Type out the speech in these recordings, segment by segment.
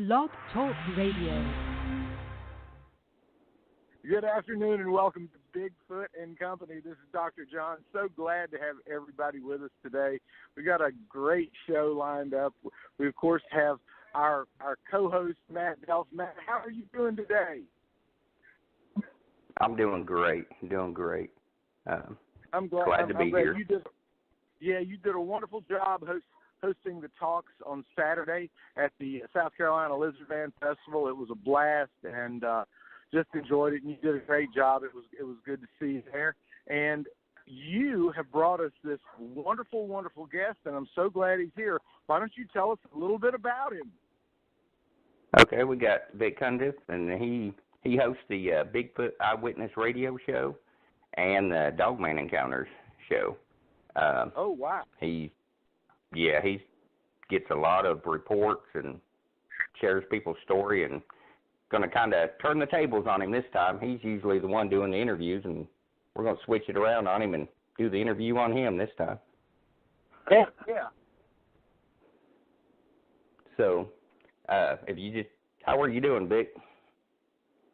Blog Talk Radio. Good afternoon and welcome to Bigfoot and Company. This is Dr. John. So glad to have everybody with us today. We got a great show lined up. We, of course, have our co-host, Matt Delph. Matt, how are you doing today? I'm doing great. I'm glad to be here. You did a wonderful job hosting the talks on Saturday at the South Carolina Lizard Man Festival. It was a blast, and just enjoyed it. And you did a great job. It was good to see you there. And you have brought us this wonderful, wonderful guest, and I'm so glad he's here. Why don't you tell us a little bit about him? Okay, we got Vic Cundiff, and he hosts the Bigfoot Eyewitness radio show and the Dogman Encounters show. Oh, wow. He gets a lot of reports and shares people's story, and going to kind of turn the tables on him this time. He's usually the one doing the interviews, and we're going to switch it around on him and do the interview on him this time. Yeah. So, how are you doing, Vic?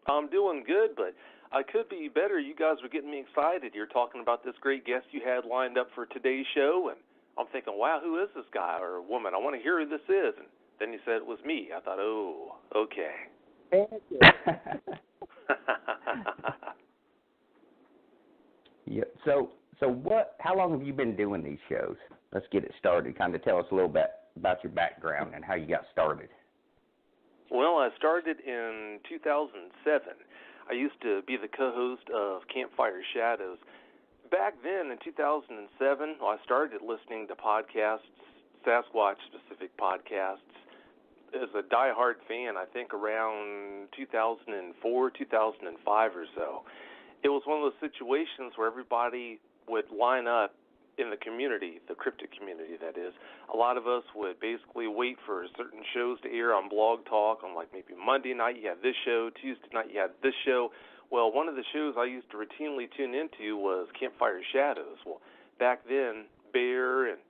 I'm doing good, but I could be better. You guys are getting me excited. You're talking about this great guest you had lined up for today's show, and I'm thinking, wow, who is this guy or woman? I want to hear who this is. And then you said it was me. I thought, oh, okay. Yeah. So how long have you been doing these shows? Let's get it started. Kind of tell us a little bit about your background and how you got started. Well, I started in 2007. I used to be the co-host of Campfire Shadows. Back then, in 2007, I started listening to podcasts, Sasquatch-specific podcasts. As a diehard fan, I think around 2004, 2005 or so. It was one of those situations where everybody would line up in the community, the cryptid community, that is. A lot of us would basically wait for certain shows to air on Blog Talk. On like maybe Monday night you had this show, Tuesday night you had this show. Well, one of the shows I used to routinely tune into was Campfire Shadows. Well, back then, Bear and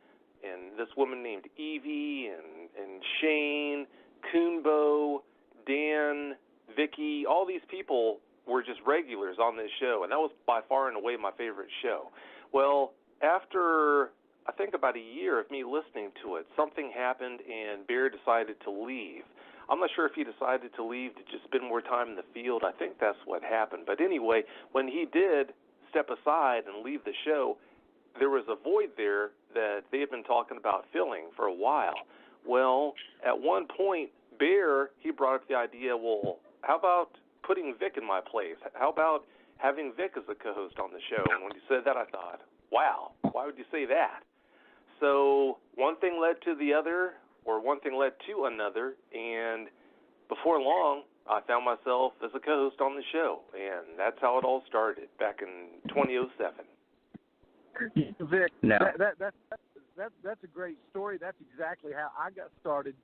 this woman named Evie and Shane, Coonbo, Dan, Vicky, all these people were just regulars on this show, and that was by far and away my favorite show. Well, after I think about a year of me listening to it, something happened and Bear decided to leave. I'm not sure if he decided to leave to just spend more time in the field. I think that's what happened. But anyway, when he did step aside and leave the show, there was a void there that they had been talking about filling for a while. Well, at one point, Bear, he brought up the idea, well, how about putting Vic in my place? How about having Vic as a co-host on the show? And when he said that, I thought, wow, why would you say that? So one thing led to the other, or one thing led to another, and before long, I found myself as a co-host on the show, and that's how it all started back in 2007. Vic, no. That's a great story. That's exactly how I got started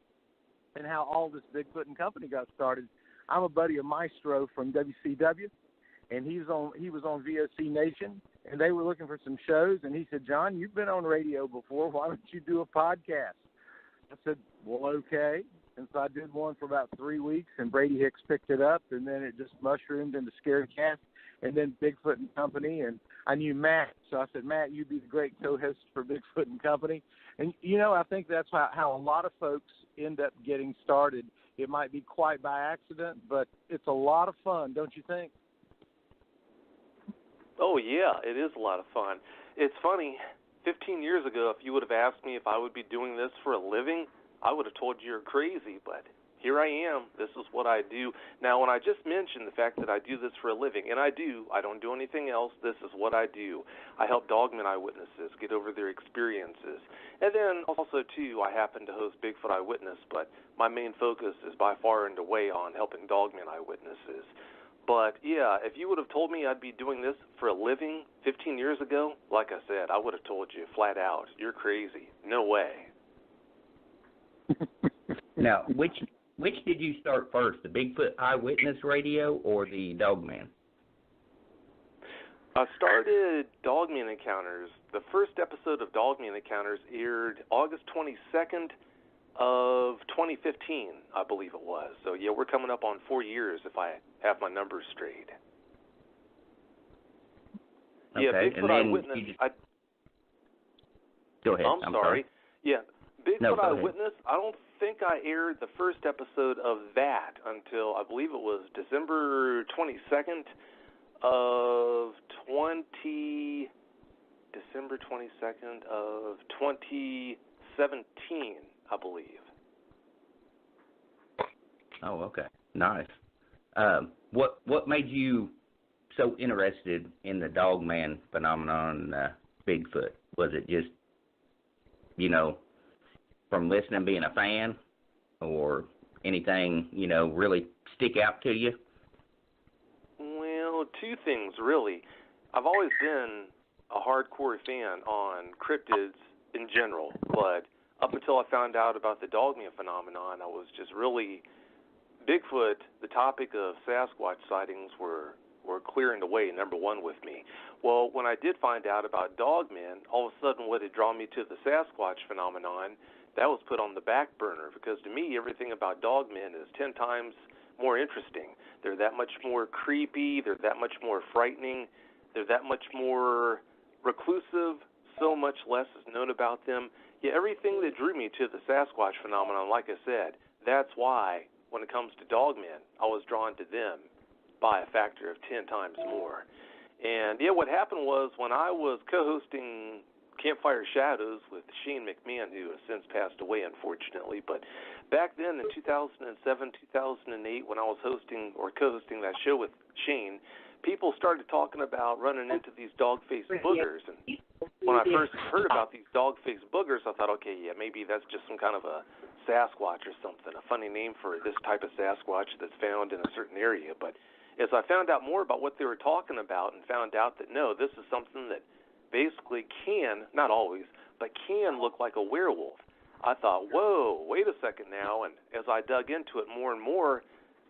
and how all this Bigfoot and Company got started. I'm a buddy of Maestro from WCW, and he was on VOC Nation, and they were looking for some shows, and he said, John, you've been on radio before. Why don't you do a podcast? I said, well, okay. And so I did one for about 3 weeks, and Brady Hicks picked it up, and then it just mushroomed into Scary Cast, and then Bigfoot and Company, and I knew Matt, so I said, Matt, you'd be the great co-host for Bigfoot and Company. And, I think that's how a lot of folks end up getting started. It might be quite by accident, but it's a lot of fun, don't you think? Oh, yeah, it is a lot of fun. It's funny, 15 years ago, if you would have asked me if I would be doing this for a living, I would have told you you're crazy, but here I am. This is what I do. Now, when I just mentioned the fact that I do this for a living, and I don't do anything else, this is what I do. I help Dogman eyewitnesses get over their experiences. And then also, too, I happen to host Bigfoot Eyewitness, but my main focus is by far and away on helping Dogman eyewitnesses. But, yeah, if you would have told me I'd be doing this for a living 15 years ago, like I said, I would have told you flat out, you're crazy. No way. Now, which did you start first, the Bigfoot Eyewitness Radio or the Dogman? I started Dogman Encounters. The first episode of Dogman Encounters aired August 22nd, of 2015, I believe it was. So, yeah, we're coming up on 4 years if I have my numbers straight. Okay. Yeah, Bigfoot Eyewitness. Go ahead. I'm sorry. Yeah, Bigfoot Eyewitness, I don't think I aired the first episode of that until, I believe it was December 22nd of 2017, I believe. Oh, okay. Nice. What made you so interested in the Dogman phenomenon, Bigfoot? Was it just, from listening, being a fan, or anything, really stick out to you? Well, two things, really. I've always been a hardcore fan on cryptids in general, but up until I found out about the Dogman phenomenon, I was just really... Bigfoot, the topic of Sasquatch sightings were clearing the way, number one with me. Well, when I did find out about Dogmen, all of a sudden what had drawn me to the Sasquatch phenomenon, that was put on the back burner, because to me, everything about Dogmen is 10 times more interesting. They're that much more creepy, they're that much more frightening, they're that much more reclusive, so much less is known about them. Yeah, everything that drew me to the Sasquatch phenomenon, like I said, that's why when it comes to Dogmen, I was drawn to them by a factor of 10 times more. And, yeah, what happened was when I was co-hosting Campfire Shadows with Shane McMahon, who has since passed away, unfortunately, but back then in 2007, 2008, when I was hosting or co-hosting that show with Shane, people started talking about running into these dog-faced boogers. And when I first heard about these dog-faced boogers, I thought, okay, yeah, maybe that's just some kind of a Sasquatch or something, a funny name for this type of Sasquatch that's found in a certain area. But as I found out more about what they were talking about and found out that, no, this is something that basically can, not always, but can look like a werewolf, I thought, whoa, wait a second now. And as I dug into it more and more,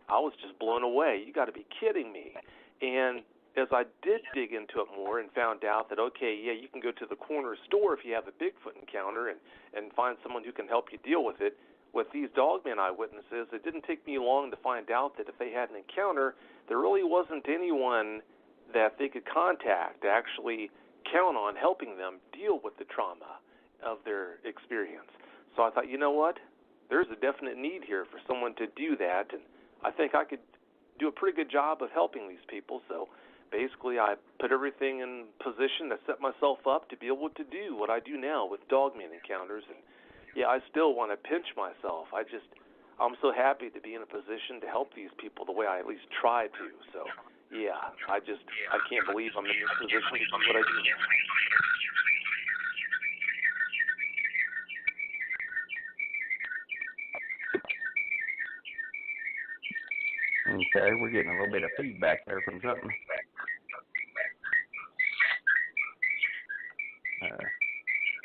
I was just blown away. You got to be kidding me. And as I did dig into it more and found out that, okay, yeah, you can go to the corner store if you have a Bigfoot encounter and find someone who can help you deal with it. With these Dogman eyewitnesses, it didn't take me long to find out that if they had an encounter, there really wasn't anyone that they could contact to actually count on helping them deal with the trauma of their experience. So I thought, you know what? There's a definite need here for someone to do that, and I think I could do a pretty good job of helping these people. So basically, I put everything in position to set myself up to be able to do what I do now with Dogman encounters. And yeah, I still want to pinch myself. I'm so happy to be in a position to help these people the way I at least try to. So yeah, I can't believe I'm in this position to do what I do now. Okay, we're getting a little bit of feedback there from something.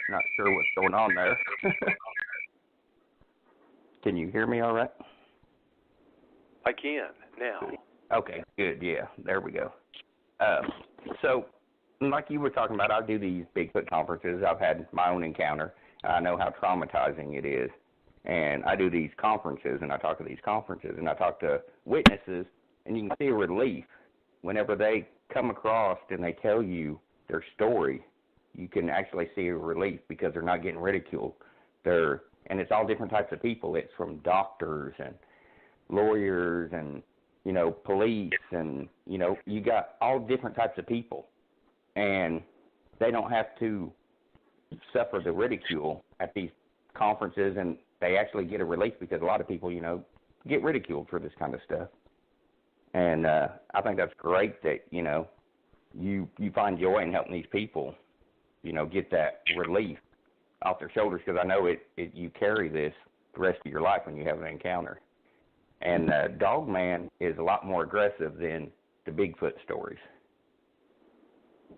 Not sure what's going on there. Can you hear me all right? I can now. Okay, good. Yeah, there we go. So, like you were talking about, I do these Bigfoot conferences. I've had my own encounter. I know how traumatizing it is. And I do these conferences, and I talk to these conferences, and I talk to witnesses, and you can see a relief whenever they come across and they tell you their story. You can actually see a relief because they're not getting ridiculed. And it's all different types of people. It's from doctors and lawyers and, police and, you got all different types of people. And they don't have to suffer the ridicule at these conferences, and they actually get a relief because a lot of people, get ridiculed for this kind of stuff. And I think that's great that, you find joy in helping these people, get that relief off their shoulders, because I know you carry this the rest of your life when you have an encounter. And Dogman is a lot more aggressive than the Bigfoot stories.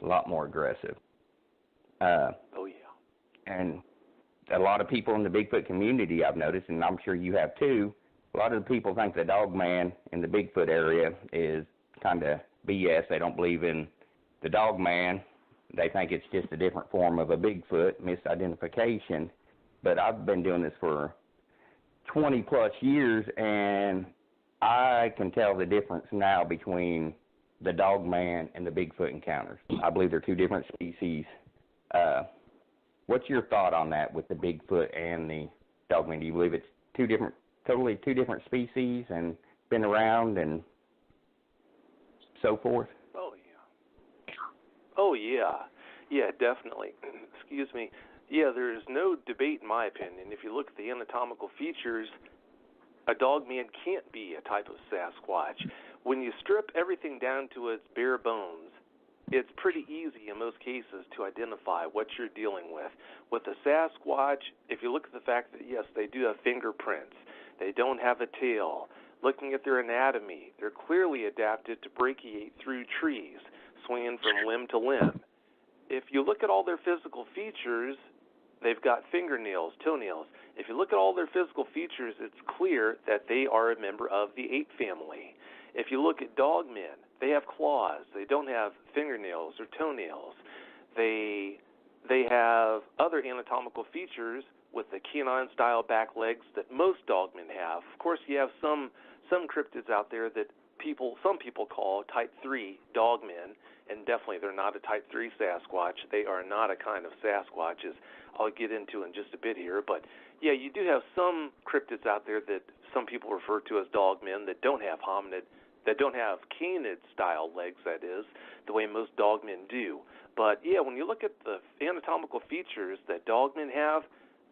A lot more aggressive. Oh, yeah. And a lot of people in the Bigfoot community, I've noticed, and I'm sure you have too, a lot of the people think the Dogman in the Bigfoot area is kind of BS. They don't believe in the Dogman. They think it's just a different form of a Bigfoot, misidentification. But I've been doing this for 20 plus years, and I can tell the difference now between the Dogman and the Bigfoot encounters. I believe they're two different species. What's your thought on that with the Bigfoot and the Dogman? Do you believe it's totally two different species and been around and so forth? Oh, yeah. Yeah, definitely. Excuse me. Yeah, there's no debate in my opinion. If you look at the anatomical features, a Dogman can't be a type of Sasquatch. When you strip everything down to its bare bones, it's pretty easy in most cases to identify what you're dealing with. With a Sasquatch, if you look at the fact that, yes, they do have fingerprints, they don't have a tail, looking at their anatomy, they're clearly adapted to brachiate through trees, swinging from limb to limb. If you look at all their physical features, they've got fingernails, toenails. If you look at all their physical features, it's clear that they are a member of the ape family. If you look at Dogmen, they have claws. They don't have fingernails or toenails. They have other anatomical features with the canine-style back legs that most Dogmen have. Of course, you have some cryptids out there that some people call Type 3 Dogmen, and definitely they're not a Type 3 Sasquatch. They are not a kind of Sasquatch, as I'll get into in just a bit here. But, yeah, you do have some cryptids out there that some people refer to as Dogmen that don't have canid-style legs, that is, the way most Dogmen do. But, yeah, when you look at the anatomical features that Dogmen have,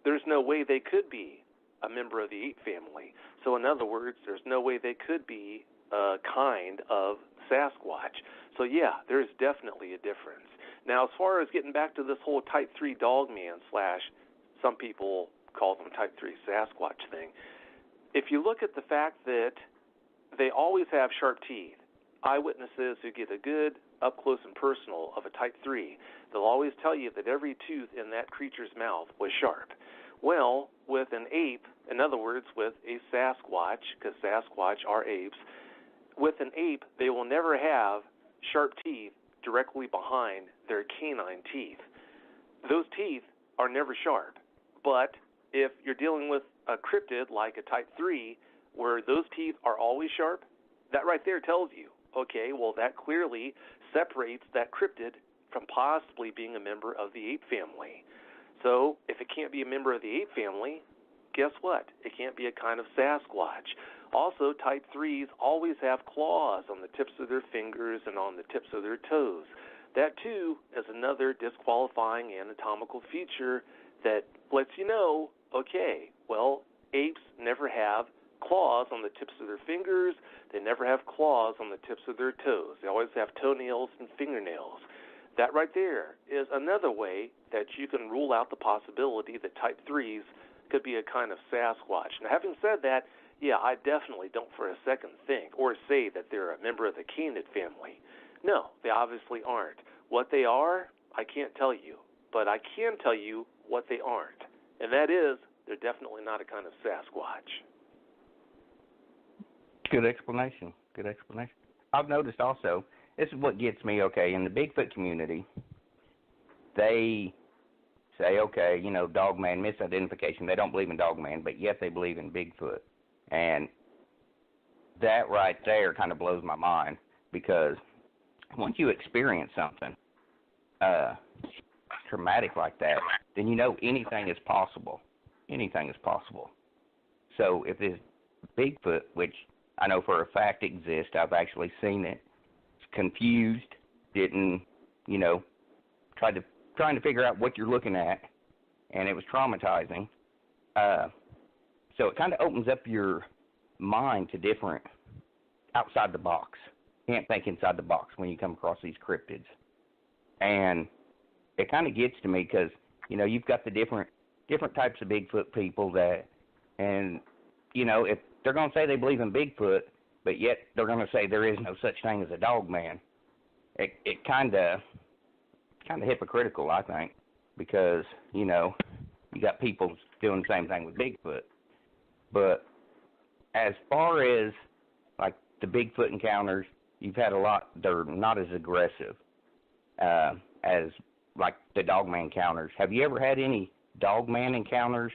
there's no way they could be a member of the ape family. So, in other words, there's no way they could be a kind of Sasquatch. So, yeah, there's definitely a difference. Now, as far as getting back to this whole Type 3 Dogman / some people call them Type 3 Sasquatch thing, if you look at the fact that they always have sharp teeth, eyewitnesses who get a good up-close and personal of a Type 3, they'll always tell you that every tooth in that creature's mouth was sharp. Well, with an ape, in other words, with a Sasquatch, because Sasquatch are apes, with an ape, they will never have sharp teeth directly behind their canine teeth. Those teeth are never sharp. But if you're dealing with a cryptid like a Type 3, where those teeth are always sharp, that right there tells you, okay, well, that clearly separates that cryptid from possibly being a member of the ape family. So if it can't be a member of the ape family, guess what? It can't be a kind of Sasquatch. Also, Type 3s always have claws on the tips of their fingers and on the tips of their toes. That, too, is another disqualifying anatomical feature that lets you know, okay, well, apes never have claws on the tips of their fingers. They never have claws on the tips of their toes. They always have toenails and fingernails. That right there is another way that you can rule out the possibility that Type 3s could be a kind of Sasquatch. Now, having said that, yeah, I definitely don't for a second think or say that they're a member of the canid family. No, they obviously aren't. What they are, I can't tell you. But I can tell you what they aren't. And that is, they're definitely not a kind of Sasquatch. Good explanation. I've noticed also, this is what gets me, okay, in the Bigfoot community, they say, okay, Dogman, misidentification. They don't believe in Dogman, but yet they believe in Bigfoot. And that right there kind of blows my mind, because once you experience something traumatic like that, then anything is possible. Anything is possible. So if this Bigfoot, which I know for a fact exists, I've actually seen it, confused, didn't, trying to figure out what you're looking at, and it was traumatizing. So it kind of opens up your mind to different, outside the box. You can't think inside the box when you come across these cryptids. And it kind of gets to me because, you've got the different types of Bigfoot people that, and, if they're going to say they believe in Bigfoot, but yet they're going to say there is no such thing as a Dogman, it kind of hypocritical, I think, because, you got people doing the same thing with Bigfoot. But as far as, like, the Bigfoot encounters, you've had a lot, they're not as aggressive as, like, the Dogman encounters. Have you ever had any Dogman encounters,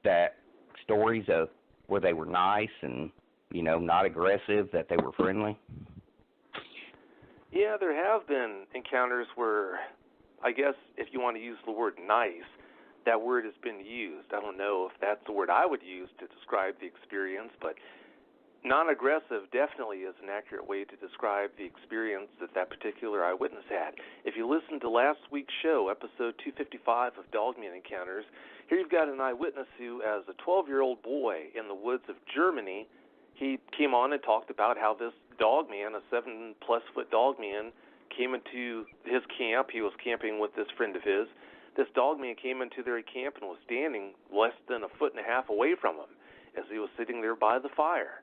that stories of where they were nice and, you know, not aggressive, that they were friendly? Yeah, there have been encounters where, I guess if you want to use the word nice, that word has been used. I don't know if that's the word I would use to describe the experience, but non-aggressive definitely is an accurate way to describe the experience that that particular eyewitness had. If you listen to last week's show, episode 255 of Dogman Encounters, here you've got an eyewitness who, as a 12-year-old boy in the woods of Germany, he came on and talked about how this dogman, a 7-plus-foot dogman, came into his camp. He was camping with this friend of his. This dogman came into their camp and was standing less than a foot and a half away from him as he was sitting there by the fire.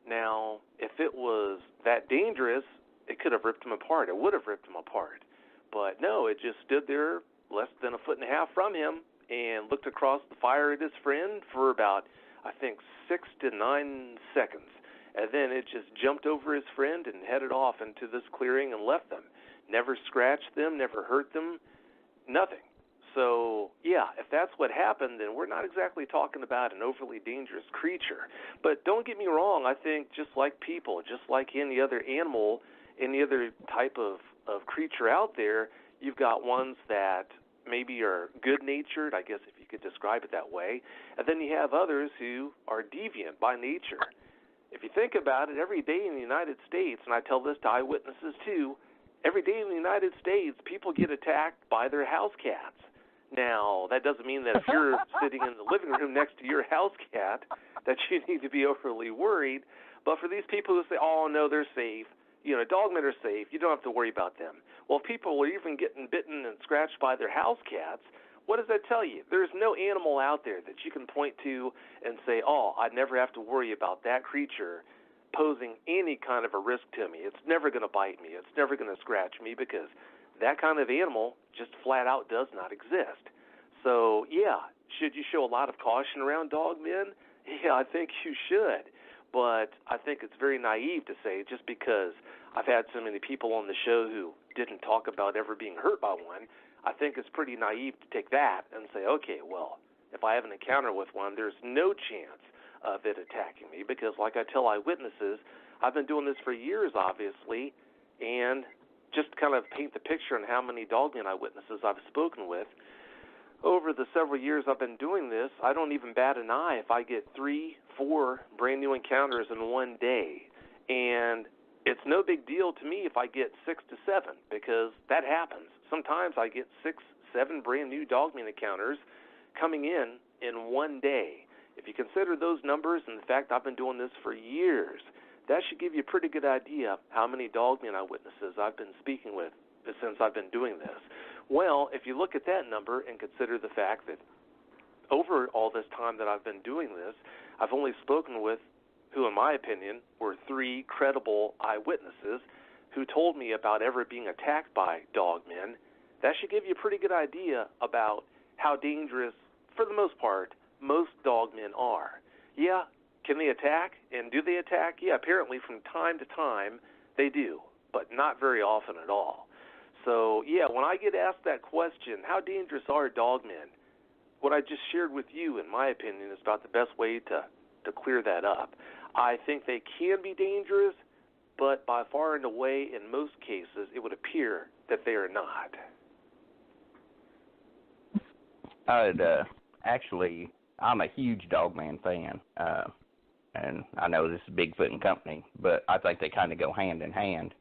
Now, if it was that dangerous, it could have ripped him apart. It would have ripped him apart. But no, it just stood there less than a foot and a half from him and looked across the fire at his friend for about, I think, 6 to 9 seconds. And then it just jumped over his friend and headed off into this clearing and left them. Never scratched them, never hurt them, nothing. So, yeah, if that's what happened, then we're not exactly talking about an overly dangerous creature. But don't get me wrong, I think just like people, just like any other animal, any other type of creature out there, you've got ones that maybe are good-natured, I guess if you could describe it that way, and then you have others who are deviant by nature. If you think about it, every day in the United States, and I tell this to eyewitnesses too, every day in the United States, people get attacked by their house cats. Now, that doesn't mean that if you're sitting in the living room next to your house cat that you need to be overly worried. But for these people who say, oh, no, they're safe, you know, dogmen are safe, you don't have to worry about them. Well, if people are even getting bitten and scratched by their house cats, what does that tell you? There's no animal out there that you can point to and say, oh, I'd never have to worry about that creature posing any kind of a risk to me. It's never going to bite me. It's never going to scratch me, because that kind of animal just flat out does not exist. So, yeah, should you show a lot of caution around dogmen? Yeah, I think you should. But I think it's very naive to say, just because I've had so many people on the show who didn't talk about ever being hurt by one, I think it's pretty naive to take that and say, okay, well, if I have an encounter with one, there's no chance of it attacking me, because like I tell eyewitnesses, I've been doing this for years, obviously, and just to kind of paint the picture on how many dogman eyewitnesses I've spoken with, over the several years I've been doing this, I don't even bat an eye if I get 3, 4 brand new encounters in one day. And it's no big deal to me if I get 6 to 7, because that happens. Sometimes I get 6, 7 brand new dogman encounters coming in one day. If you consider those numbers and the fact I've been doing this for years, that should give you a pretty good idea how many dogman eyewitnesses I've been speaking with since I've been doing this. Well, if you look at that number and consider the fact that over all this time that I've been doing this, I've only spoken with who, in my opinion, were 3 credible eyewitnesses who told me about ever being attacked by dogmen, that should give you a pretty good idea about how dangerous, for the most part, most dogmen are. Yeah, can they attack? And do they attack? Yeah, apparently from time to time they do, but not very often at all. So, yeah, when I get asked that question, how dangerous are dogmen, what I just shared with you, in my opinion, is about the best way to clear that up. I think they can be dangerous, but by far and away, in most cases, it would appear that they are not. Actually, I'm a huge Dogman fan, and I know this is Bigfoot and Company, but I think they kind of go hand in hand.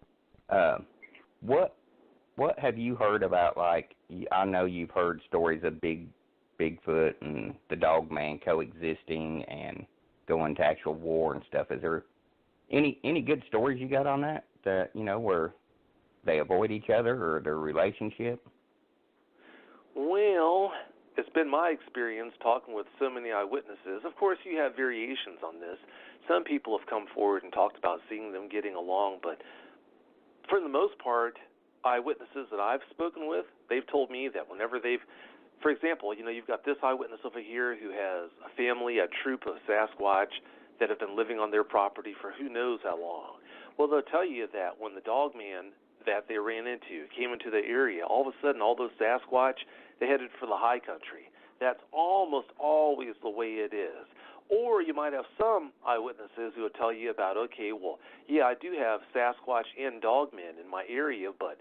What have you heard about, like, I know you've heard stories of Bigfoot and the Dogman coexisting and going to actual war and stuff. Is there any good stories you got on that, you know, where they avoid each other or their relationship? Well, it's been my experience talking with so many eyewitnesses. Of course, you have variations on this. Some people have come forward and talked about seeing them getting along, but for the most part, eyewitnesses that I've spoken with, they've told me that whenever for example, you know, you've got this eyewitness over here who has a family, a troop of Sasquatch that have been living on their property for who knows how long. Well, they'll tell you that when the dogman that they ran into came into the area, all of a sudden all those Sasquatch, they headed for the high country. That's almost always the way it is. Or you might have some eyewitnesses who will tell you about, okay, well, yeah, I do have Sasquatch and dogmen in my area, but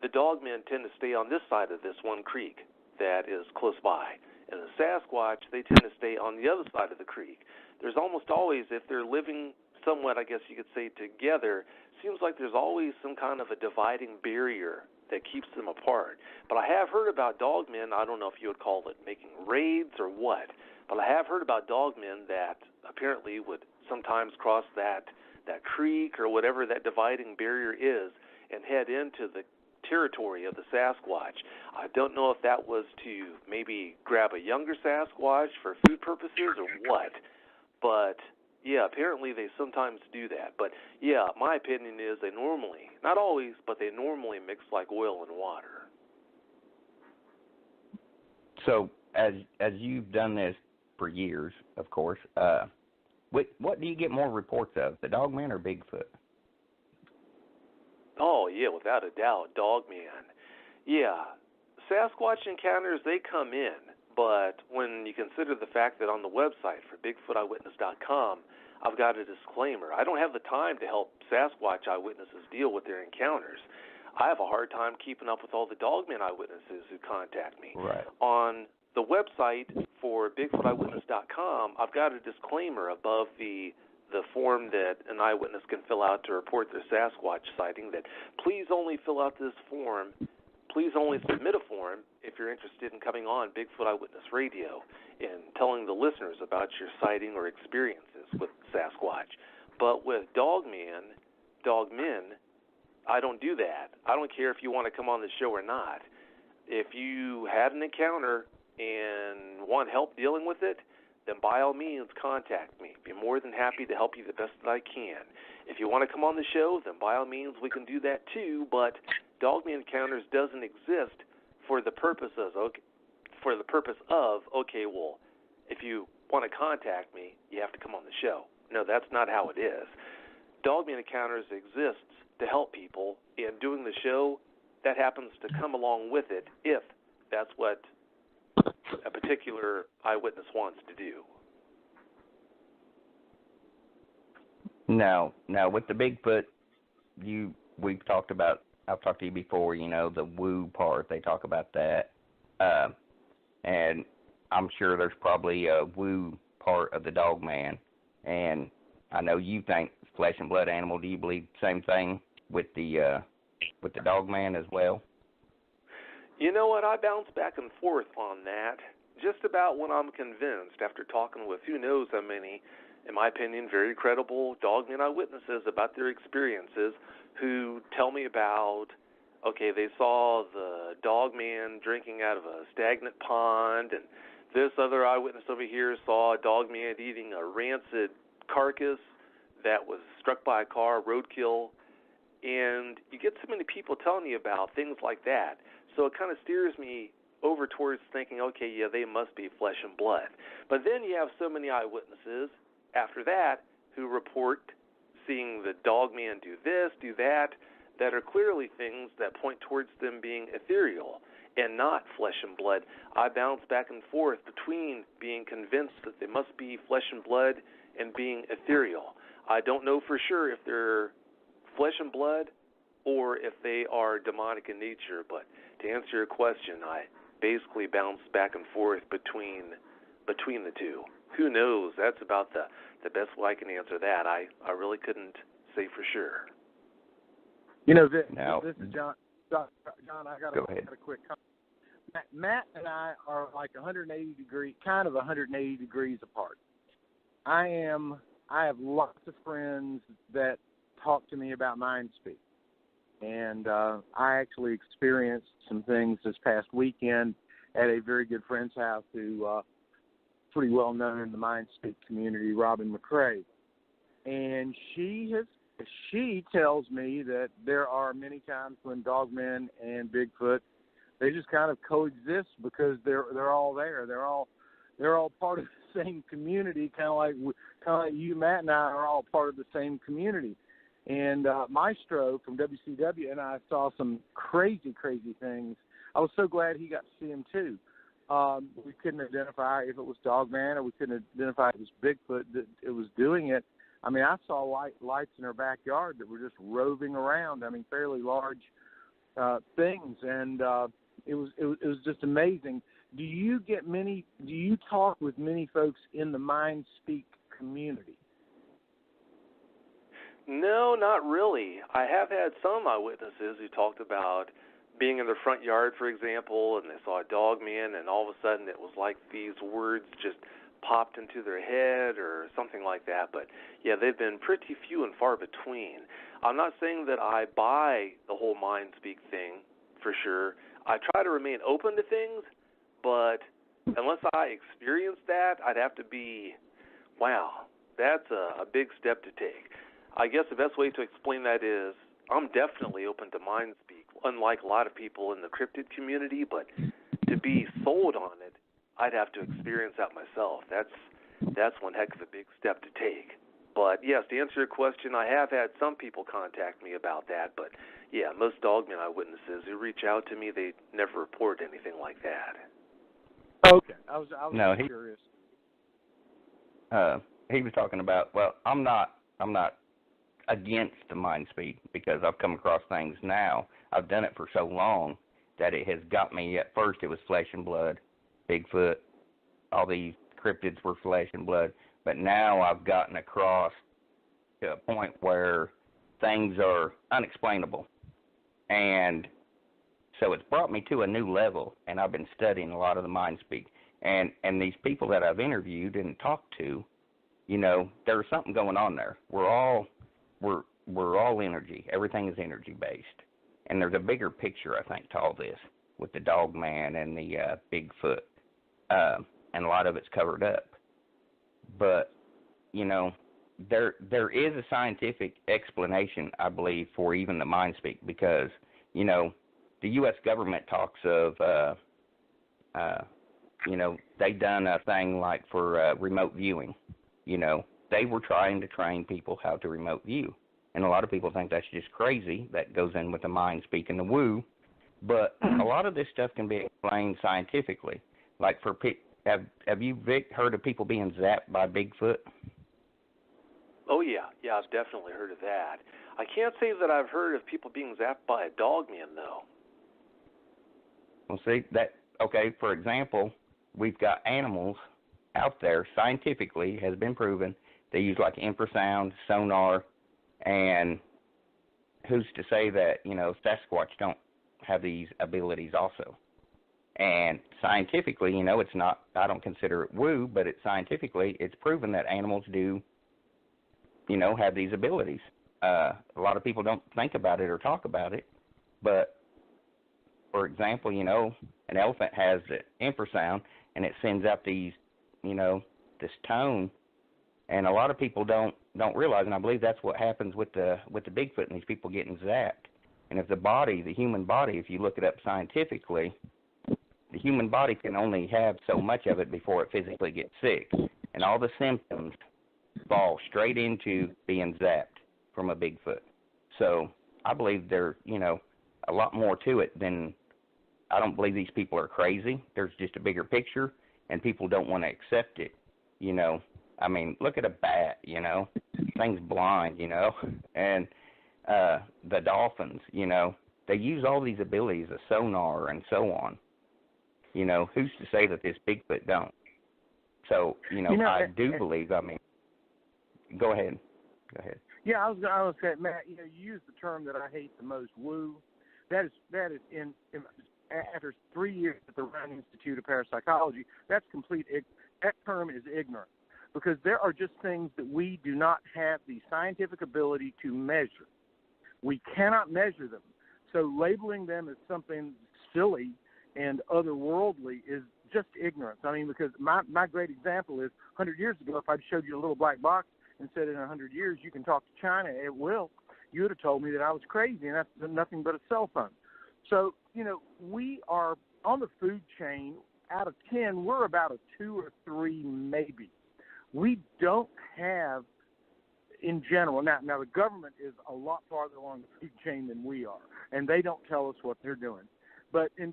the dogmen tend to stay on this side of this one creek that is close by. And the Sasquatch, they tend to stay on the other side of the creek. There's almost always, if they're living somewhat, I guess you could say, together, seems like there's always some kind of a dividing barrier that keeps them apart. But I have heard about dogmen, I don't know if you would call it making raids or what, but I have heard about dogmen that apparently would sometimes cross that creek or whatever that dividing barrier is and head into the territory of the Sasquatch. I don't know if that was to maybe grab a younger Sasquatch for food purposes or what, but yeah, apparently they sometimes do that. But yeah, my opinion is they normally, not always, but they normally mix like oil and water. So as you've done this for years, of course, what do you get more reports of, the dogman or Bigfoot? Oh, yeah, without a doubt, dogman. Yeah, Sasquatch encounters, they come in, but when you consider the fact that on the website for BigfootEyewitness.com, I've got a disclaimer. I don't have the time to help Sasquatch eyewitnesses deal with their encounters. I have a hard time keeping up with all the dogman eyewitnesses who contact me. Right. On the website for BigfootEyewitness.com, I've got a disclaimer above the form that an eyewitness can fill out to report their Sasquatch sighting that please only fill out this form, please only submit a form if you're interested in coming on Bigfoot Eyewitness Radio and telling the listeners about your sighting or experiences with Sasquatch. But with dogmen, I don't do that. I don't care if you want to come on the show or not. If you had an encounter and want help dealing with it, then by all means contact me. Be more than happy to help you the best that I can. If you want to come on the show, then by all means we can do that too, but Dogman Encounters doesn't exist for the purpose of, okay, well, if you want to contact me, you have to come on the show. No, that's not how it is. Dogman Encounters exists to help people, and doing the show, that happens to come along with it if that's what a particular eyewitness wants to do. Now with the Bigfoot, I've talked to you before, the woo part, they talk about that. And I'm sure there's probably a woo part of the dogman. And I know you think flesh and blood animal. Do you believe the same thing with the dogman as well? You know what? I bounce back and forth on that. Just about when I'm convinced, after talking with who knows how many, in my opinion, very credible dogman eyewitnesses about their experiences, who tell me about, okay, they saw the dogman drinking out of a stagnant pond, and this other eyewitness over here saw a dogman eating a rancid carcass that was struck by a car, roadkill, and you get so many people telling you about things like that. So it kind of steers me over towards thinking, okay, yeah, they must be flesh and blood. But then you have so many eyewitnesses after that who report seeing the dogman do this, do that, that are clearly things that point towards them being ethereal and not flesh and blood. I bounce back and forth between being convinced that they must be flesh and blood and being ethereal. I don't know for sure if they're flesh and blood or if they are demonic in nature, but to answer your question, I basically bounce back and forth between the two. Who knows? That's about the best way I can answer that. I really couldn't say for sure. This is John. John, I got a quick comment. Matt and I are like 180 degrees apart. I have lots of friends that talk to me about mind speak. And I actually experienced some things this past weekend at a very good friend's house who pretty well known in the mind speak community, Robin McCrae. And she tells me that there are many times when dogmen and Bigfoot, they just kind of coexist because they're all there. They're all part of the same community, kind of like you, Matt, and I are all part of the same community. And Maestro from WCW and I saw some crazy, crazy things. I was so glad he got to see him too. We couldn't identify if it was Dogman, or we couldn't identify if it was Bigfoot that it was doing it. I mean, I saw lights in her backyard that were just roving around. I mean, fairly large things, and it was just amazing. Do you talk with many folks in the Mind Speak community? No, not really. I have had some eyewitnesses who talked about being in their front yard, for example, and they saw a dogman, and all of a sudden it was like these words just popped into their head or something like that. But, yeah, they've been pretty few and far between. I'm not saying that I buy the whole Mind Speak thing, for sure. I try to remain open to things, but unless I experience that, I'd have to be, wow, that's a big step to take. I guess the best way to explain that is I'm definitely open to Mind Speak, unlike a lot of people in the cryptid community, but to be sold on it, I'd have to experience that myself. That's one heck of a big step to take. But, yes, to answer your question, I have had some people contact me about that, but, yeah, most Dogman eyewitnesses who reach out to me, they never report anything like that. Okay. I was curious. He was talking about, well, I'm not against the Mind Speak because I've come across things now. I've done it for so long that it has got me. At first it was flesh and blood, Bigfoot, all these cryptids were flesh and blood, but now I've gotten across to a point where things are unexplainable. And so it's brought me to a new level, and I've been studying a lot of the Mind Speak. And these people that I've interviewed and talked to, you know, there's something going on there. We're all energy. Everything is energy based, and there's a bigger picture, I think, to all this with the Dogman and the Bigfoot, and a lot of it's covered up. But you know, there is a scientific explanation, I believe, for even the Mind Speak, because you know the U.S. government talks of you know, they done a thing like for remote viewing. You know, they were trying to train people how to remote view. And a lot of people think that's just crazy. That goes in with the Mind Speak and the woo. But a lot of this stuff can be explained scientifically. Like for have you, Vic, heard of people being zapped by Bigfoot? Oh, yeah. Yeah, I've definitely heard of that. I can't say that I've heard of people being zapped by a dogman, though. Well, see, okay, for example, we've got animals out there, scientifically has been proven, they use like infrasound, sonar, and who's to say that, you know, Sasquatch don't have these abilities also? And scientifically, you know, it's not, I don't consider it woo, but scientifically, it's proven that animals do, you know, have these abilities. A lot of people don't think about it or talk about it, but, for example, you know, an elephant has the infrasound, and it sends out these, you know, this tone, and a lot of people don't realize, and I believe that's what happens with the Bigfoot and these people getting zapped. And if the human body, if you look it up scientifically, the human body can only have so much of it before it physically gets sick, and all the symptoms fall straight into being zapped from a Bigfoot. So I believe there's, you know, a lot more to it than, I don't believe these people are crazy. There's just a bigger picture, and people don't want to accept it, you know. I mean, look at a bat, you know. Thing's blind, you know. And the dolphins, you know, they use all these abilities, a sonar and so on. You know, who's to say that this Bigfoot don't? So, you know I do believe, I mean, go ahead. Yeah, I was saying, Matt, you know, you use the term that I hate the most, woo. That is in after 3 years at the Ryan Institute of Parapsychology, that term is ignorant, because there are just things that we do not have the scientific ability to measure. We cannot measure them. So labeling them as something silly and otherworldly is just ignorance. I mean, because my great example is 100 years ago, if I'd showed you a little black box and said in 100 years you can talk to China, it will, you would have told me that I was crazy, and that's nothing but a cell phone. So, you know, we are on the food chain, out of 10, we're about a 2 or 3 maybe. We don't have, in general, now the government is a lot farther along the food chain than we are, and they don't tell us what they're doing. But in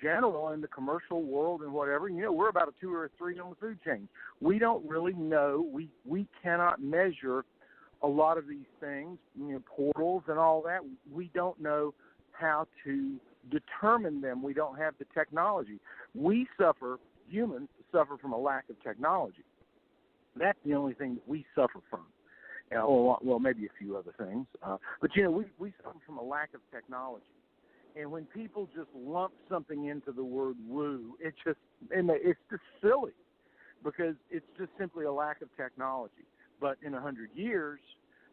general, in the commercial world and whatever, we're about a 2 or a 3 on the food chain. We don't really know. We cannot measure a lot of these things, portals and all that. We don't know how to determine them. We don't have the technology. Humans suffer from a lack of technology. That's the only thing that we suffer from. Well, maybe a few other things. But, we suffer from a lack of technology. And when people just lump something into the word woo, it's just silly, because it's just simply a lack of technology. But in 100 years,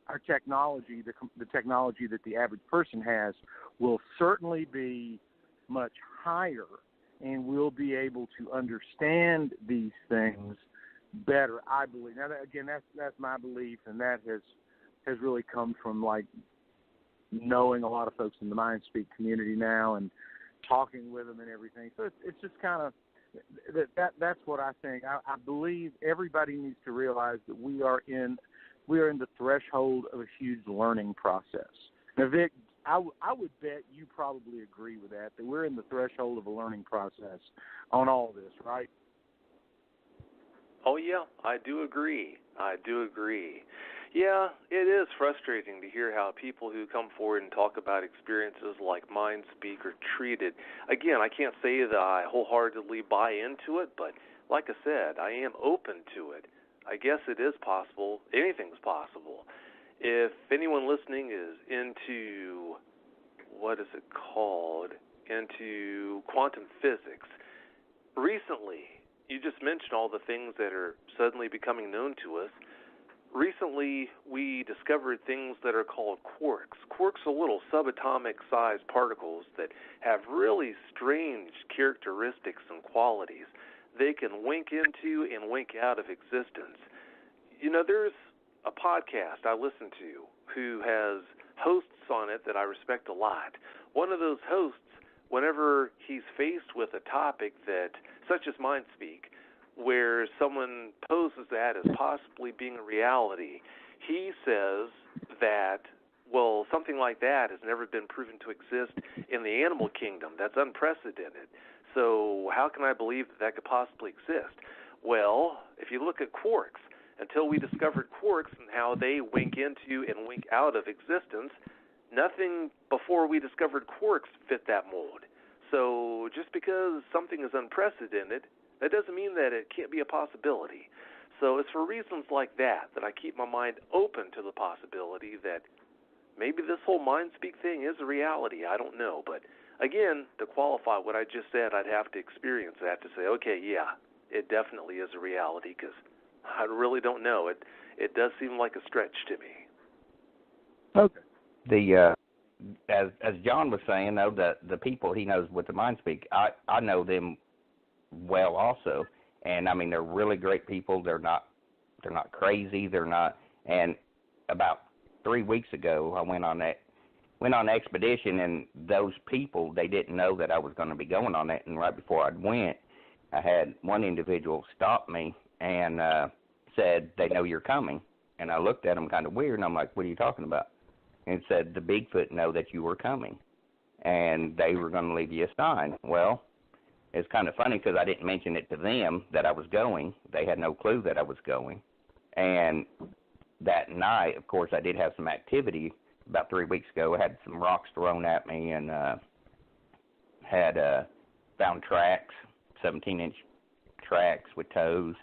our technology, the technology that the average person has, will certainly be much higher, and we'll be able to understand these things better, I believe. Now, again, that's my belief, and that has really come from, like, knowing a lot of folks in the MindSpeak community now and talking with them and everything. So it's just kind of that's what I think. I believe everybody needs to realize that we are in the threshold of a huge learning process. Now, Vic, I would bet you probably agree with that we're in the threshold of a learning process on all this, right? Oh, yeah, I do agree. Yeah, it is frustrating to hear how people who come forward and talk about experiences like MindSpeak are treated. Again, I can't say that I wholeheartedly buy into it, but like I said, I am open to it. I guess it is possible. Anything's possible. If anyone listening is into, into quantum physics, recently, you just mentioned all the things that are suddenly becoming known to us. Recently, we discovered things that are called quarks. Quarks are little subatomic-sized particles that have really strange characteristics and qualities. They can wink into and wink out of existence. There's a podcast I listen to who has hosts on it that I respect a lot. One of those hosts, whenever he's faced with a topic such as MindSpeak, where someone poses that as possibly being a reality, he says that, well, something like that has never been proven to exist in the animal kingdom. That's unprecedented. So how can I believe that could possibly exist? Well, if you look at quarks, until we discovered quarks and how they wink into and wink out of existence, nothing before we discovered quarks fit that mold. So just because something is unprecedented, that doesn't mean that it can't be a possibility. So it's for reasons like that I keep my mind open to the possibility that maybe this whole MindSpeak thing is a reality. I don't know. But again, to qualify what I just said, I'd have to experience that to say, okay, yeah, it definitely is a reality, because I really don't know. It does seem like a stretch to me. Okay. As John was saying, though, the people he knows with the MindSpeak, I know them well also, and I mean, they're really great people. They're not crazy. They're not. And about 3 weeks ago, I went on an expedition, and those people, they didn't know that I was going to be going on it. And right before I went, I had one individual stop me and said, "They know you're coming." And I looked at him kind of weird, and I'm like, "What are you talking about?" And said, "The Bigfoot know that you were coming, and they were going to leave you a sign." Well, it's kind of funny because I didn't mention it to them that I was going. They had no clue that I was going. And that night, of course, I did have some activity about 3 weeks ago. I had some rocks thrown at me and had found tracks, 17-inch tracks with toes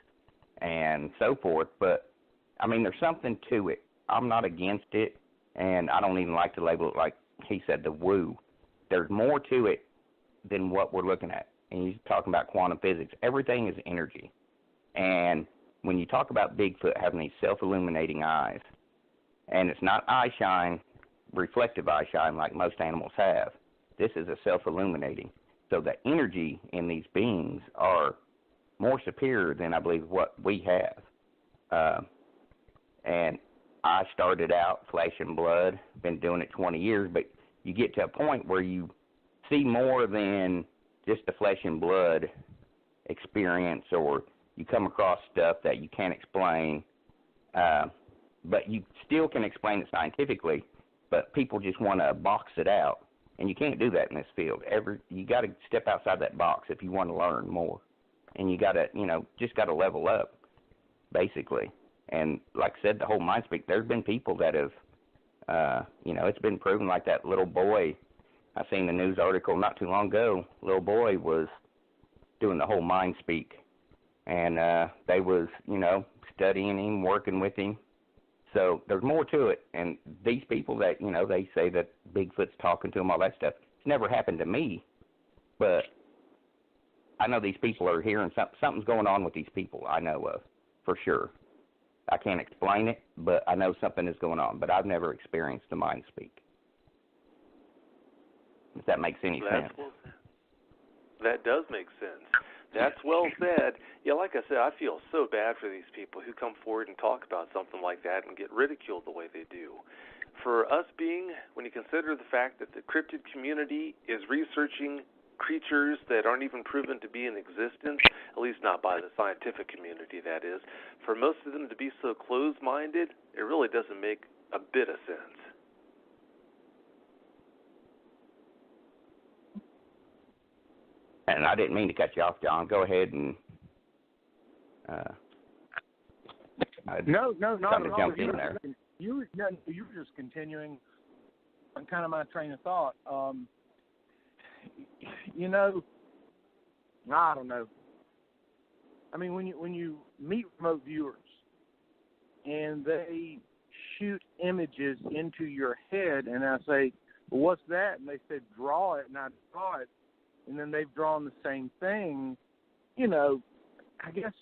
and so forth. But, I mean, there's something to it. I'm not against it, and I don't even like to label it like he said, the woo. There's more to it than what we're looking at. And he's talking about quantum physics. Everything is energy. And when you talk about Bigfoot having these self-illuminating eyes, and it's not eye shine, reflective eye shine like most animals have. This is a self-illuminating. So the energy in these beings are more superior than I believe what we have. And I started out flesh and blood, been doing it 20 years, but you get to a point where you see more than just the flesh and blood experience, or you come across stuff that you can't explain, but you still can explain it scientifically, but people just want to box it out And you can't do that in this field. You got to step outside that box if you want to learn more. And you got to, just got to level up, basically. And like I said, the whole mind speak, there's been people that have, it's been proven, like that little boy. I seen the news article not too long ago. Little boy was doing the whole mind speak. And they was, studying him, working with him. So there's more to it. And these people that, they say that Bigfoot's talking to them, all that stuff, it's never happened to me. But I know these people are hearing something's going on with these people, I know of, for sure. I can't explain it, but I know something is going on. But I've never experienced the mind speak. If that makes any sense. That does make sense. That's well said. Yeah, like I said, I feel so bad for these people who come forward and talk about something like that and get ridiculed the way they do. For us when you consider the fact that the cryptid community is researching creatures that aren't even proven to be in existence, at least not by the scientific community, that is, for most of them to be so closed-minded, it really doesn't make a bit of sense. And I didn't mean to cut you off, John. Go ahead and. No, not at all. Jumped in there. You were just continuing on kind of my train of thought. I don't know. I mean, when you meet remote viewers and they shoot images into your head, and I say, well, what's that? And they said, draw it, and I draw it. And then they've drawn the same thing, I guess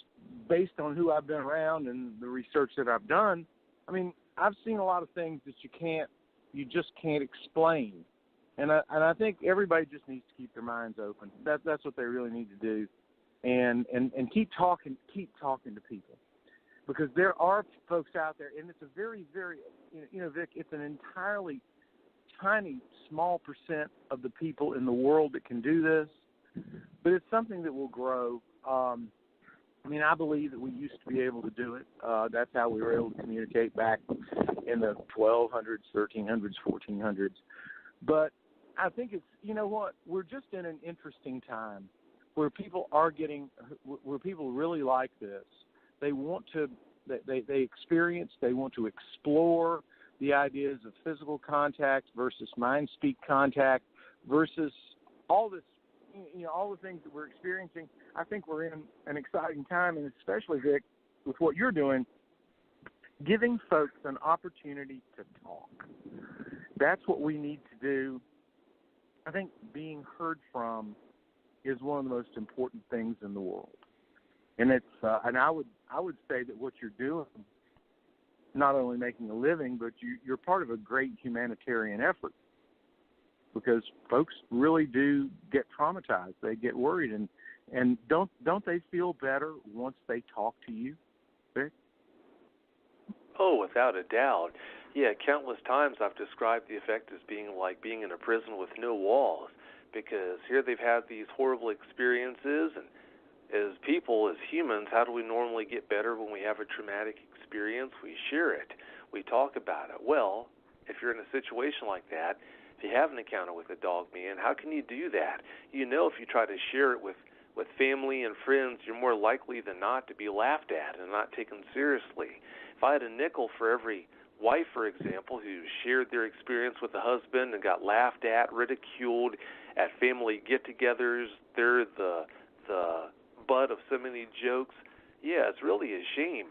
based on who I've been around and the research that I've done, I mean, I've seen a lot of things that you just can't explain. And I think everybody just needs to keep their minds open. That's what they really need to do. And keep talking to people. Because there are folks out there, and it's a very, very, Vic, it's an entirely tiny, small percent of the people in the world that can do this, but it's something that will grow. I believe that we used to be able to do it. That's how we were able to communicate back in the 1200s, 1300s, 1400s. But I think it's, we're just in an interesting time where people where people really like this. They want to, they experience, they want to explore the ideas of physical contact versus mind-speak contact versus all this, all the things that we're experiencing. I think we're in an exciting time, and especially, Vic, with what you're doing, giving folks an opportunity to talk. That's what we need to do. I think being heard from is one of the most important things in the world. And it's and I would say that what you're doing, not only making a living, but you're part of a great humanitarian effort, because folks really do get traumatized. They get worried, and don't they feel better once they talk to you, Vic? Oh, without a doubt. Yeah, countless times I've described the effect as being like being in a prison with no walls, because here they've had these horrible experiences, and as people, as humans, how do we normally get better when we have a traumatic experience? We share it. We talk about it. Well, if you're in a situation like that, if you have an encounter with a dogman, how can you do that? If you try to share it with family and friends, you're more likely than not to be laughed at and not taken seriously. If I had a nickel for every wife, for example, who shared their experience with a husband and got laughed at, ridiculed at family get-togethers, they're the butt of so many jokes. Yeah, it's really a shame.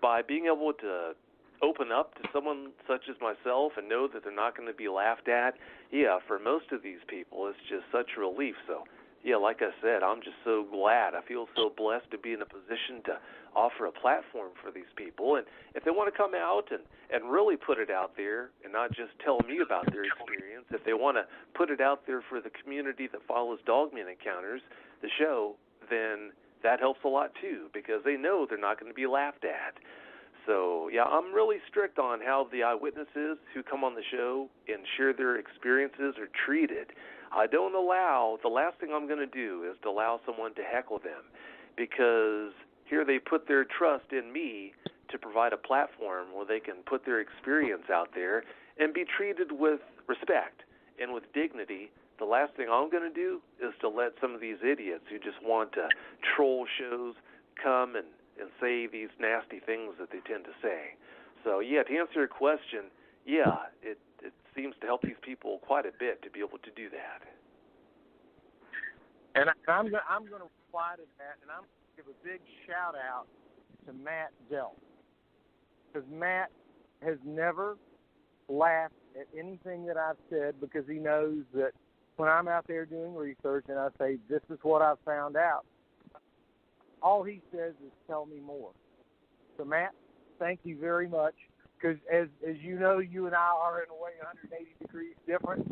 By being able to open up to someone such as myself and know that they're not going to be laughed at, yeah, for most of these people, it's just such a relief. So, yeah, like I said, I'm just so glad. I feel so blessed to be in a position to offer a platform for these people. And if they want to come out and really put it out there and not just tell me about their experience, if they want to put it out there for the community that follows Dogman Encounters, the show, then that helps a lot too, because they know they're not going to be laughed at. So, yeah, I'm really strict on how the eyewitnesses who come on the show and share their experiences are treated. I don't allow, the last thing I'm going to do is to allow someone to heckle them, because here they put their trust in me to provide a platform where they can put their experience out there and be treated with respect and with dignity. The last thing I'm going to do is to let some of these idiots who just want to troll shows come and say these nasty things that they tend to say. So, yeah, to answer your question, yeah, it seems to help these people quite a bit to be able to do that. And I'm going to reply to that, and I'm going to give a big shout-out to Matt Delph, because Matt has never laughed at anything that I've said, because he knows that when I'm out there doing research and I say, this is what I've found out, all he says is, tell me more. So, Matt, thank you very much, because as you know, you and I are in a way 180 degrees different,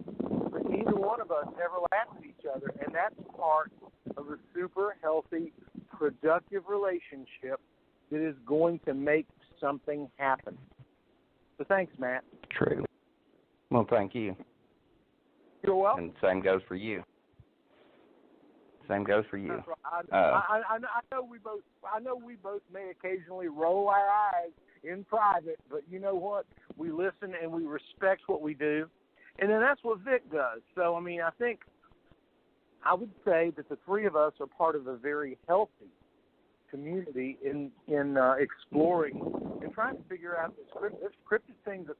but neither one of us ever laugh at each other, and that's part of a super healthy, productive relationship that is going to make something happen. So thanks, Matt. True. Well, thank you. You're welcome. And same goes for you. Same goes for you. That's right. I know we both may occasionally roll our eyes in private, but you know what? We listen and we respect what we do, and then that's what Vic does. So I mean, I would say that the three of us are part of a very healthy community in exploring and trying to figure out this cryptid thing. That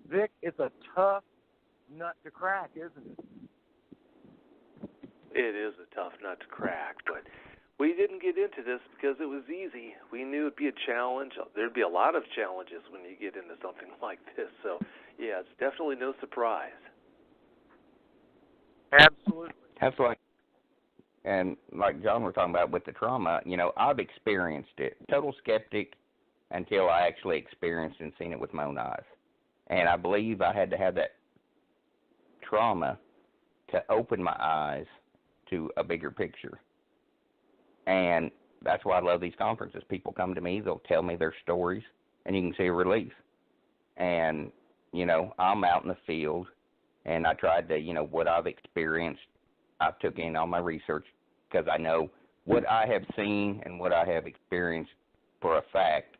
Vic, it's a tough nut to crack, isn't it? It is a tough nut to crack, but we didn't get into this because it was easy. We knew it'd be a challenge. There'd be a lot of challenges when you get into something like this. So, yeah, it's definitely no surprise. Absolutely. Absolutely. And like John was talking about with the trauma, you know, I've experienced it. Total skeptic until I actually experienced and seen it with my own eyes. And I believe I had to have that trauma to open my eyes to a bigger picture. And that's why I love these conferences. People come to me, they'll tell me their stories, and you can see a relief. And, you know, I'm out in the field, and I tried to, you know, what I've experienced, I took in all my research because I know what I have seen and what I have experienced for a fact,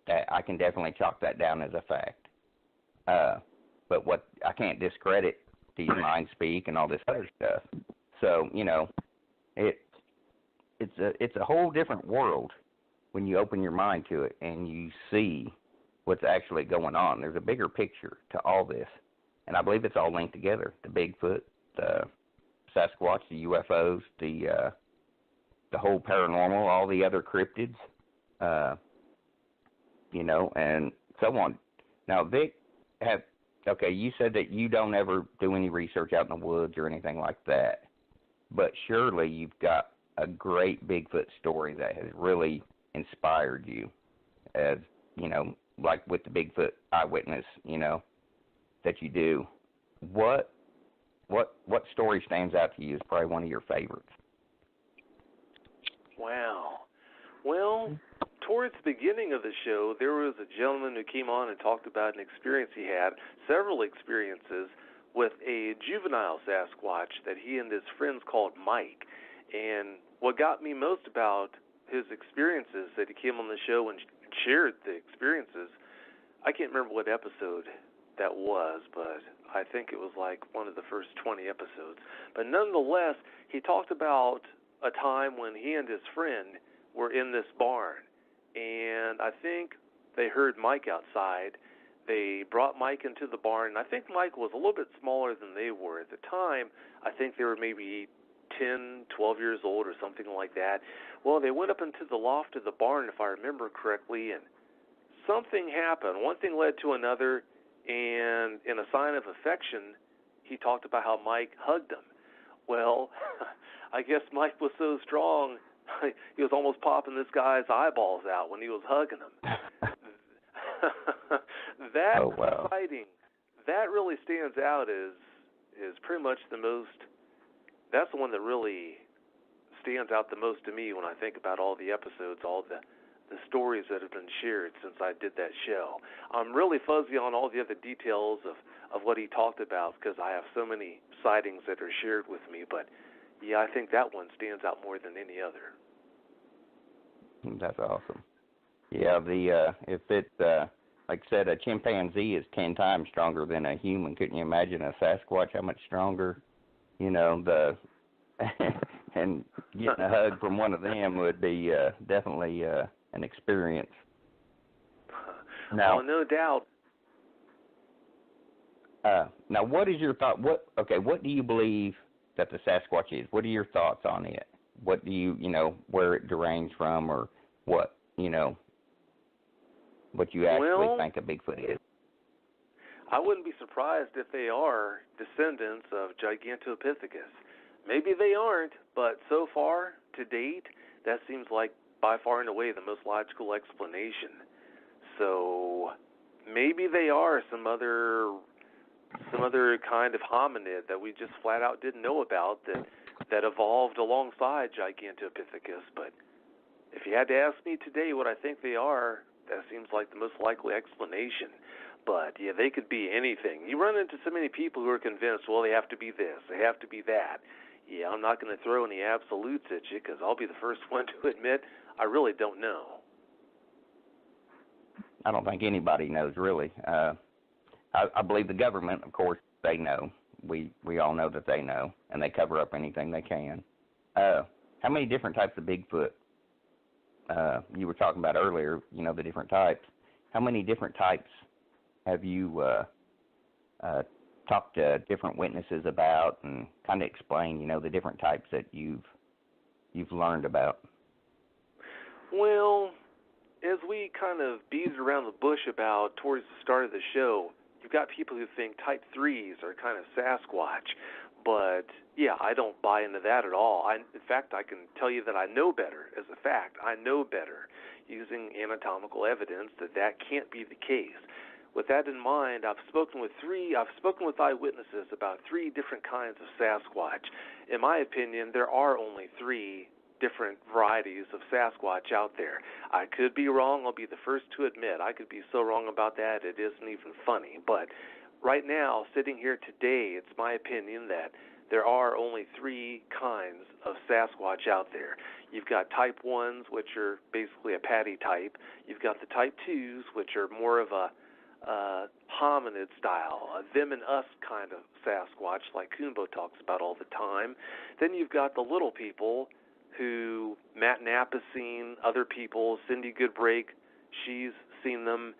that I can definitely chalk that down as a fact. But what I can't discredit these mind speak and all this other stuff. So, you know, it's a whole different world when you open your mind to it and you see what's actually going on. There's a bigger picture to all this, and I believe it's all linked together. The Bigfoot, the Sasquatch, the UFOs, the whole paranormal, all the other cryptids, you know, and so on. Now, Vic, you said that you don't ever do any research out in the woods or anything like that, but surely you've got a great Bigfoot story that has really inspired you, as, you know, like with the Bigfoot Eyewitness, you know, that you do. What story stands out to you as probably one of your favorites? Wow. Well, towards the beginning of the show, there was a gentleman who came on and talked about an experience he had, several experiences, with a juvenile Sasquatch that he and his friends called Mike. And what got me most about his experiences, that he came on the show and shared the experiences, I can't remember what episode that was, but I think it was like one of the first 20 episodes. But nonetheless, he talked about a time when he and his friend were in this barn, and I think they heard Mike outside. They brought Mike into the barn, and I think Mike was a little bit smaller than they were. At the time, I think they were maybe 10, 12 years old or something like that. Well, they went up into the loft of the barn, if I remember correctly, and something happened. One thing led to another, and in a sign of affection, he talked about how Mike hugged him. Well, I guess Mike was so strong, he was almost popping this guy's eyeballs out when he was hugging him. That sighting, that really stands out as pretty much the most, that's the one that really stands out the most to me when I think about all the episodes, all the stories that have been shared since I did that show. I'm really fuzzy on all the other details of what he talked about because I have so many sightings that are shared with me, but yeah, I think that one stands out more than any other. That's awesome. Yeah, if it like I said, a chimpanzee is 10 times stronger than a human. Couldn't you imagine a Sasquatch, how much stronger? You know, and getting a hug from one of them would be definitely an experience. Now, no doubt. Now, what is your thought? What do you believe that the Sasquatch is? What are your thoughts on it? What do you where it deranged from, or what, what you actually think a Bigfoot is? I wouldn't be surprised if they are descendants of Gigantopithecus. Maybe they aren't, but so far, to date, that seems like by far and away the most logical explanation. So maybe they are some other kind of hominid that we just flat out didn't know about that evolved alongside Gigantopithecus. But if you had to ask me today what I think they are, that seems like the most likely explanation. But yeah, they could be anything. You run into so many people who are convinced, well, they have to be this, they have to be that. Yeah, I'm not going to throw any absolutes at you because I'll be the first one to admit I really don't know. I don't think anybody knows, really. I believe the government, of course, they know. We all know that they know, and they cover up anything they can. How many different types of Bigfoot? You were talking about earlier, the different types. How many different types have you talked to different witnesses about, and kind of explain, the different types that you've learned about? Well, as we kind of beated around the bush about towards the start of the show, you've got people who think type 3s are kind of Sasquatch, but yeah, I don't buy into that at all. In fact, I can tell you that I know better. As a fact, I know better using anatomical evidence that can't be the case. With that in mind, I've spoken with eyewitnesses about 3 different kinds of Sasquatch. In my opinion, there are only 3 different varieties of Sasquatch out there. I could be wrong. I'll be the first to admit I could be so wrong about that it isn't even funny. But right now, sitting here today, it's my opinion that there are only 3 kinds of Sasquatch out there. You've got type 1s, which are basically a patty type. You've got the type 2s, which are more of a hominid style, a them and us kind of Sasquatch, like Kumbo talks about all the time. Then you've got the little people who Matt Knapp has seen, other people, Cindy Goodbrake, she's seen them.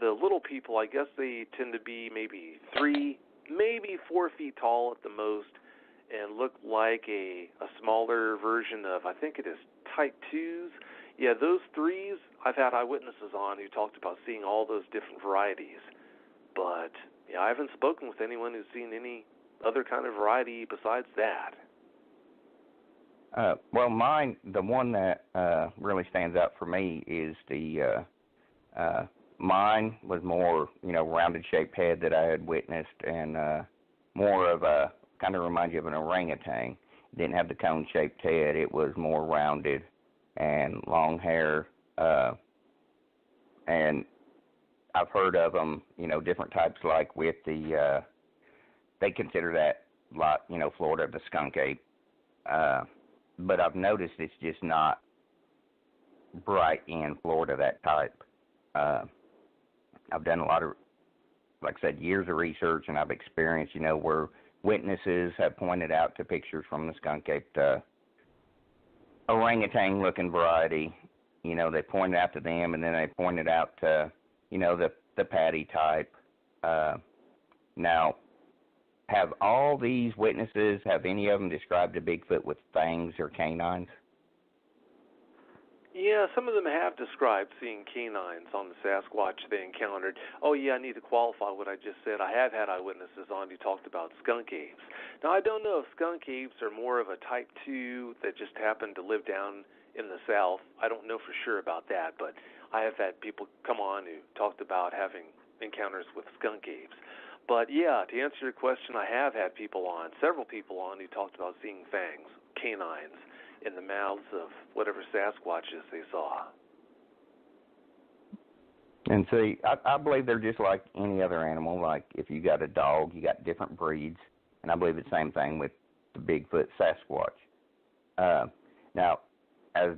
The little people, I guess they tend to be maybe 3, maybe 4 feet tall at the most, and look like a smaller version of, I think it is type 2s. Yeah, those 3s, I've had eyewitnesses on who talked about seeing all those different varieties. But yeah, I haven't spoken with anyone who's seen any other kind of variety besides that. Well, the one that really stands out for me is mine was more, rounded shaped head that I had witnessed, and more of a, kind of reminds you of an orangutan. It didn't have the cone shaped head. It was more rounded and long hair, and I've heard of them, different types, like with the, they consider that, like, Florida, the skunk ape, but I've noticed it's just not bright in Florida, that type. I've done a lot of, like I said, years of research, and I've experienced, where witnesses have pointed out to pictures from the skunk ape, orangutan-looking variety. They pointed out to them, and then they pointed out to, the patty type. Now, have all these witnesses, have any of them described a Bigfoot with fangs or canines? Yeah, some of them have described seeing canines on the Sasquatch they encountered. Oh, yeah, I need to qualify what I just said. I have had eyewitnesses on who talked about skunk apes. Now, I don't know if skunk apes are more of a type 2 that just happened to live down in the South. I don't know for sure about that, but I have had people come on who talked about having encounters with skunk apes. But, yeah, to answer your question, I have had people on, several people on, who talked about seeing fangs, canines, in the mouths of whatever Sasquatches they saw. And see, I believe they're just like any other animal. Like if you got a dog, you got different breeds, and I believe the same thing with the Bigfoot Sasquatch. Now, as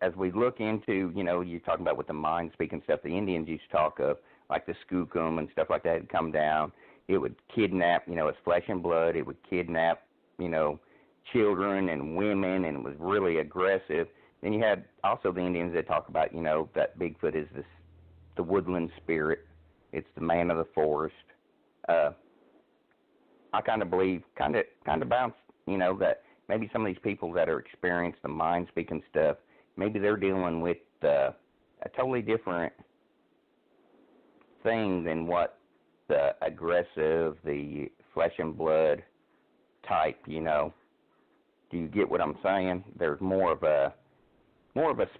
as we look into, you're talking about with the mind speaking stuff, the Indians used to talk of, like the skookum and stuff like that would come down. It would kidnap, it's flesh and blood. It would kidnap, children and women, and it was really aggressive. Then you had also the Indians that talk about, that Bigfoot is the woodland spirit. It's the man of the forest. I kind of believe, kind of bounce, that maybe some of these people that are experienced the mind speaking stuff, maybe they're dealing with a totally different thing than what the aggressive, the flesh and blood type, Do you get what I'm saying? There's more of a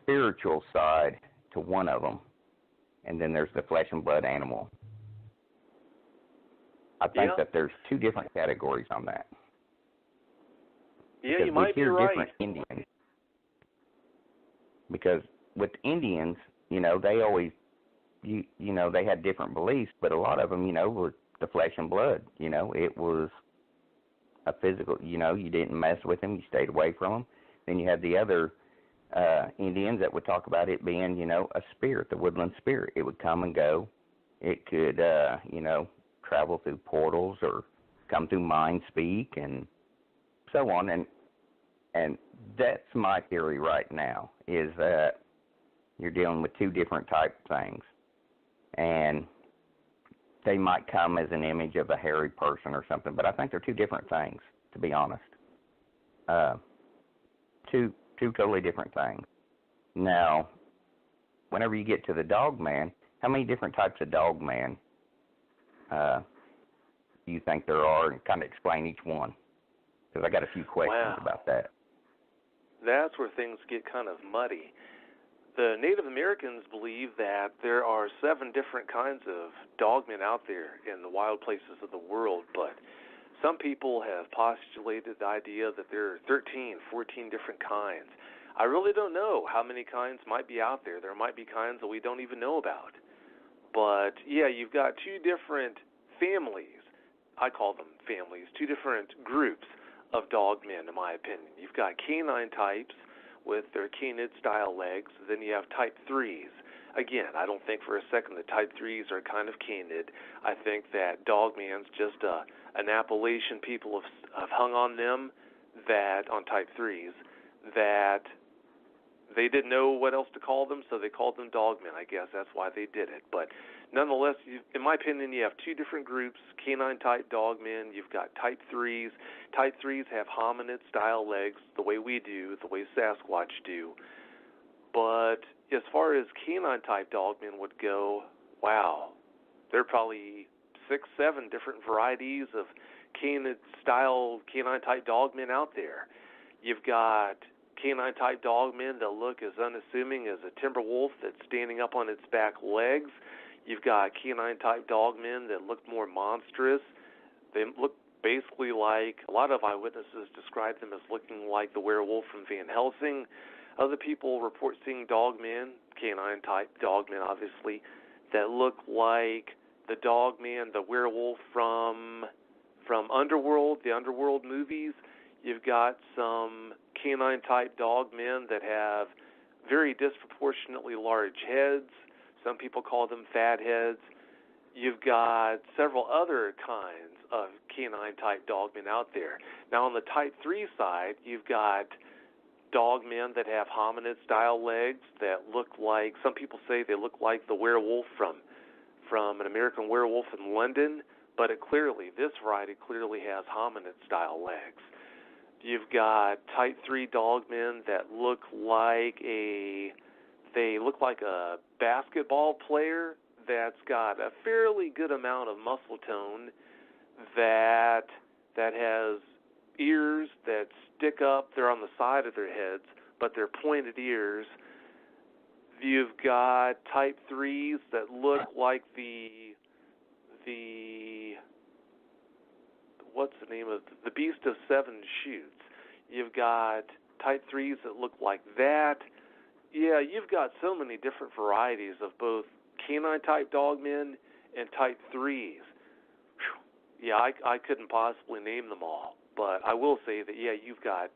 spiritual side to one of them, and then there's the flesh and blood animal. I think that there's two different categories on that. Yeah, because you might be right. Different Indians. Because with Indians, they always, they had different beliefs, but a lot of them, were the flesh and blood. It was a physical, you didn't mess with them, you stayed away from them. Then you had the other Indians that would talk about it being, a spirit, the woodland spirit. It would come and go. It could, travel through portals or come through mind speak and so on. And that's my theory right now, is that you're dealing with two different type things. And they might come as an image of a hairy person or something, but I think they're two different things, to be honest. Two totally different things. Now, whenever you get to the dogman, how many different types of dogman do you think there are, and kind of explain each one? Because I got a few questions about that. That's where things get kind of muddy. The Native Americans believe that there are 7 different kinds of dogmen out there in the wild places of the world, but some people have postulated the idea that there are 13, 14 different kinds. I really don't know how many kinds might be out there. There might be kinds that we don't even know about. But, yeah, you've got 2 different families. I call them families, 2 different groups of dogmen, in my opinion. You've got canine types with their canid-style legs. Then you have type 3s. Again, I don't think for a second the type 3s are kind of canid. I think that dogman's just an appellation people have hung on them, that on type 3s, that they didn't know what else to call them, so they called them dogmen. I guess that's why they did it. But nonetheless, in my opinion, you have 2 different groups, canine-type dogmen. You've got type 3s. Type 3s have hominid-style legs, the way we do, the way Sasquatch do. But as far as canine-type dogmen would go, wow, there are probably 6, 7 different varieties of canid-style, canine-type dogmen out there. You've got canine-type dogmen that look as unassuming as a timber wolf that's standing up on its back legs. You've got canine-type dogmen that look more monstrous. They look basically like, a lot of eyewitnesses describe them as looking like the werewolf from Van Helsing. Other people report seeing dogmen, canine-type dogmen obviously, that look like the dogman, the werewolf from Underworld, the Underworld movies. You've got some canine-type dogmen that have very disproportionately large heads. Some people call them fat heads. You've got several other kinds of canine-type dogmen out there. Now, on the type 3 side, you've got dogmen that have hominid-style legs that look like, some people say they look like the werewolf from an American Werewolf in London, but this variety clearly has hominid-style legs. You've got type 3 dogmen that look like a basketball player that's got a fairly good amount of muscle tone, that has ears that stick up. They're on the side of their heads, but they're pointed ears. You've got type 3s that look like the what's the name of the Beast of Seven Shoots. You've got type 3s that look like that. Yeah, you've got so many different varieties of both canine-type dogmen and type 3s. Whew. Yeah, I couldn't possibly name them all, but I will say that, yeah, you've got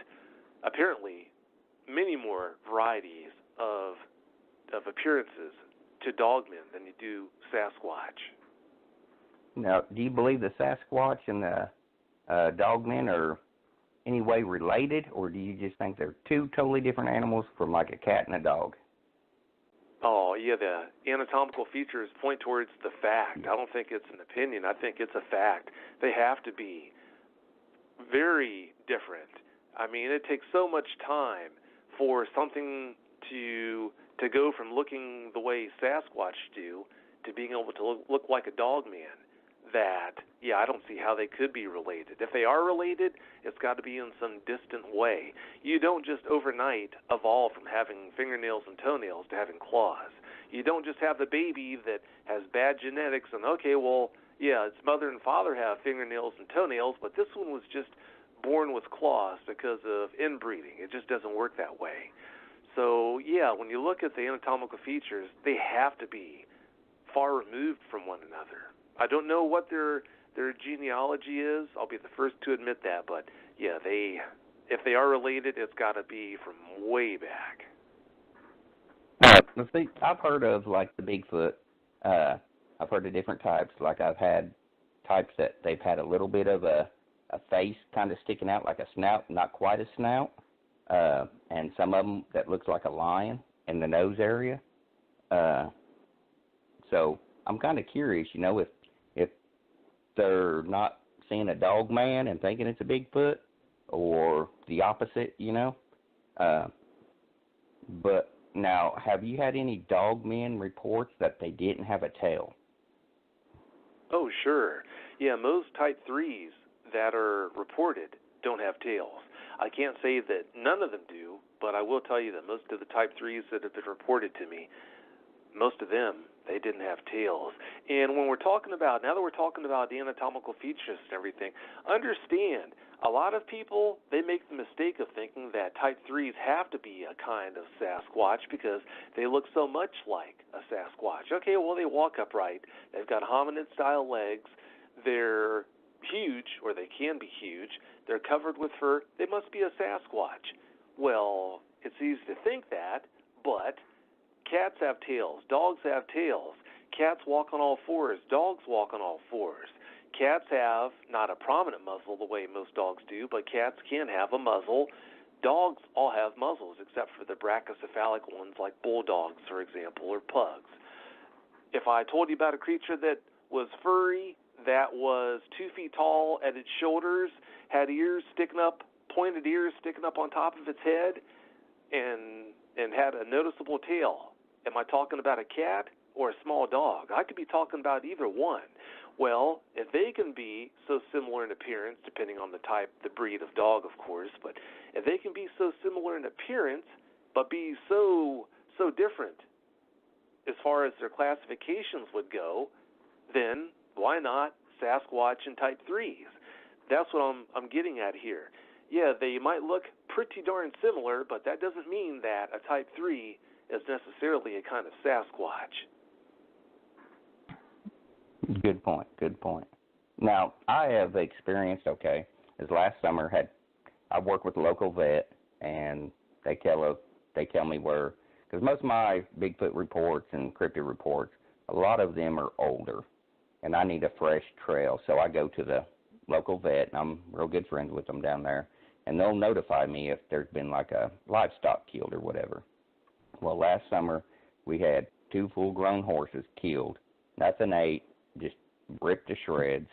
apparently many more varieties of appearances to dogmen than you do Sasquatch. Now, do you believe the Sasquatch and the dogmen are any way related, or do you just think they're two totally different animals from like a cat and a dog? Oh, yeah, the anatomical features point towards the fact. I don't think it's an opinion. I think it's a fact. They have to be very different. I mean, it takes so much time for something to go from looking the way Sasquatch do to being able to look like a dogman that, yeah, I don't see how they could be related. If they are related, it's got to be in some distant way. You don't just overnight evolve from having fingernails and toenails to having claws. You don't just have the baby that has bad genetics and, okay, well, yeah, its mother and father have fingernails and toenails, but this one was just born with claws because of inbreeding. It just doesn't work that way. So, yeah, when you look at the anatomical features, they have to be far removed from one another. I don't know what their genealogy is. I'll be the first to admit that, but yeah, if they are related, it's got to be from way back. See, I've heard of like the Bigfoot. I've heard of different types. Like I've had types that they've had a little bit of a face kind of sticking out like a snout, not quite a snout, and some of them that looks like a lion in the nose area. So I'm kind of curious, you know, if they're not seeing a dog man and thinking it's a Bigfoot, or the opposite, you know. But now, have you had any dog men reports that they didn't have a tail? Oh, sure. Yeah, most type 3s that are reported don't have tails. I can't say that none of them do, but I will tell you that most of the type 3s that have been reported to me, most of them, they didn't have tails. And when we're talking about, now that we're talking about the anatomical features and everything, understand, a lot of people, they make the mistake of thinking that type 3s have to be a kind of Sasquatch because they look so much like a Sasquatch. Okay, well, they walk upright. They've got hominid-style legs. They're huge, or they can be huge. They're covered with fur. They must be a Sasquatch. Well, it's easy to think that, but cats have tails. Dogs have tails. Cats walk on all fours. Dogs walk on all fours. Cats have not a prominent muzzle the way most dogs do, but cats can have a muzzle. Dogs all have muzzles except for the brachycephalic ones like bulldogs, for example, or pugs. If I told you about a creature that was furry, that was 2 feet tall at its shoulders, had ears sticking up, pointed ears sticking up on top of its head, and had a noticeable tail, am I talking about a cat or a small dog? I could be talking about either one. Well, if they can be so similar in appearance, depending on the type, the breed of dog, of course, but if they can be so similar in appearance, but be so different as far as their classifications would go, then why not Sasquatch and type 3s? That's what I'm getting at here. Yeah, they might look pretty darn similar, but that doesn't mean that a type 3 is necessarily a kind of Sasquatch. Good point. Now, I have experienced, as last summer I work with a local vet, and they tell me where, because most of my Bigfoot reports and cryptid reports, a lot of them are older, and I need a fresh trail, so I go to the local vet, and I'm real good friends with them down there, and they'll notify me if there's been like a livestock killed or whatever. Well, last summer, we had 2 full-grown horses killed. Nothing ate, just ripped to shreds.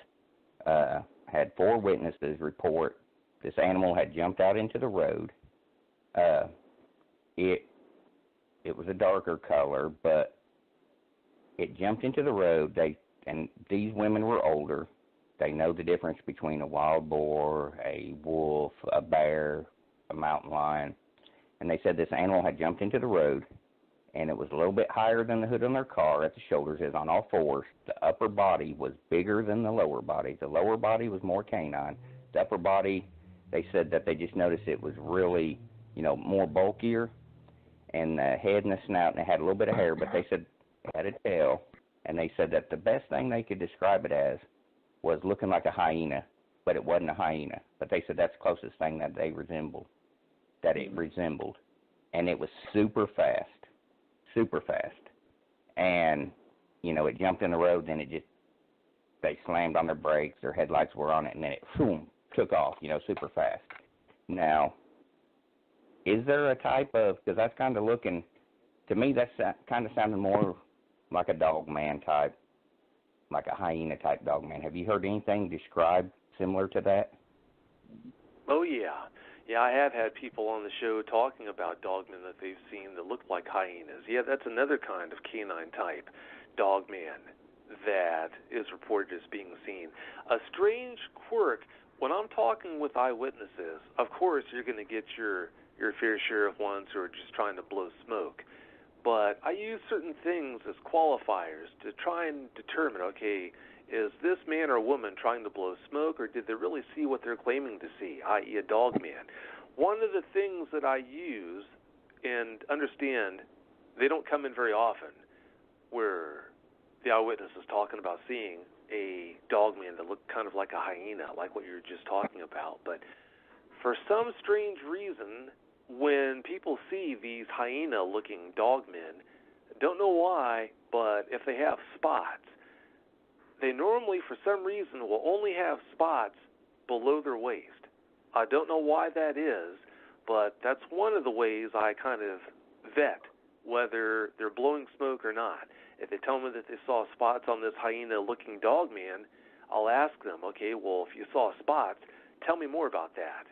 Had 4 witnesses report this animal had jumped out into the road. It was a darker color, but it jumped into the road. And these women were older. They know the difference between a wild boar, a wolf, a bear, a mountain lion. And they said this animal had jumped into the road, and it was a little bit higher than the hood on their car at the shoulders, is on all fours. The upper body was bigger than the lower body. The lower body was more canine. The upper body, they said that they just noticed it was really, more bulkier, and the head and the snout, and it had a little bit of hair, but they said it had a tail, and they said that the best thing they could describe it as was looking like a hyena, but it wasn't a hyena. But they said that's the closest thing that it resembled. and it was super fast. And, it jumped in the road, then they slammed on their brakes, their headlights were on it, and then it, boom, took off, super fast. Now, is there a type of, because that's kind of looking, to me, that's kind of sounding more like a dogman type, like a hyena type dogman. Have you heard anything described similar to that? Oh, yeah. Yeah, I have had people on the show talking about dogmen that they've seen that look like hyenas. Yeah, that's another kind of canine type dogman that is reported as being seen. A strange quirk, when I'm talking with eyewitnesses, of course you're going to get your fair share of ones who are just trying to blow smoke. But I use certain things as qualifiers to try and determine, okay, is this man or woman trying to blow smoke, or did they really see what they're claiming to see, i.e. a dogman? One of the things that I use, and understand they don't come in very often, where the eyewitness is talking about seeing a dogman that looked kind of like a hyena, like what you were just talking about. But for some strange reason, when people see these hyena-looking dogmen, don't know why, but if they have spots, they normally, for some reason, will only have spots below their waist. I don't know why that is, but that's one of the ways I kind of vet whether they're blowing smoke or not. If they tell me that they saw spots on this hyena-looking dogman, I'll ask them, okay, well, if you saw spots, tell me more about that.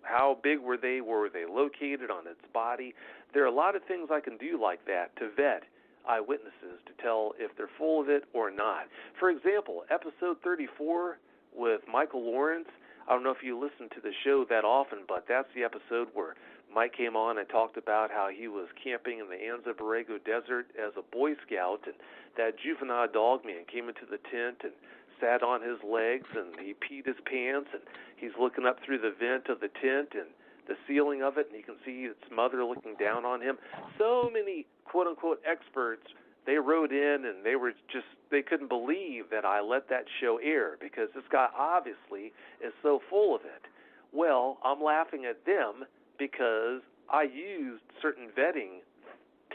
How big were they? Where were they located on its body? There are a lot of things I can do like that to vet eyewitnesses to tell if they're full of it or not. For example, episode 34 with Michael Lawrence, I don't know if you listen to the show that often, but that's the episode where Mike came on and talked about how he was camping in the Anza Borrego Desert as a Boy Scout, and that juvenile dogman came into the tent and sat on his legs, and he peed his pants, and he's looking up through the vent of the tent and the ceiling of it, and he can see its mother looking down on him. So many quote-unquote experts, they wrote in, and they couldn't believe that I let that show air, because this guy obviously is so full of it. Well, I'm laughing at them because I used certain vetting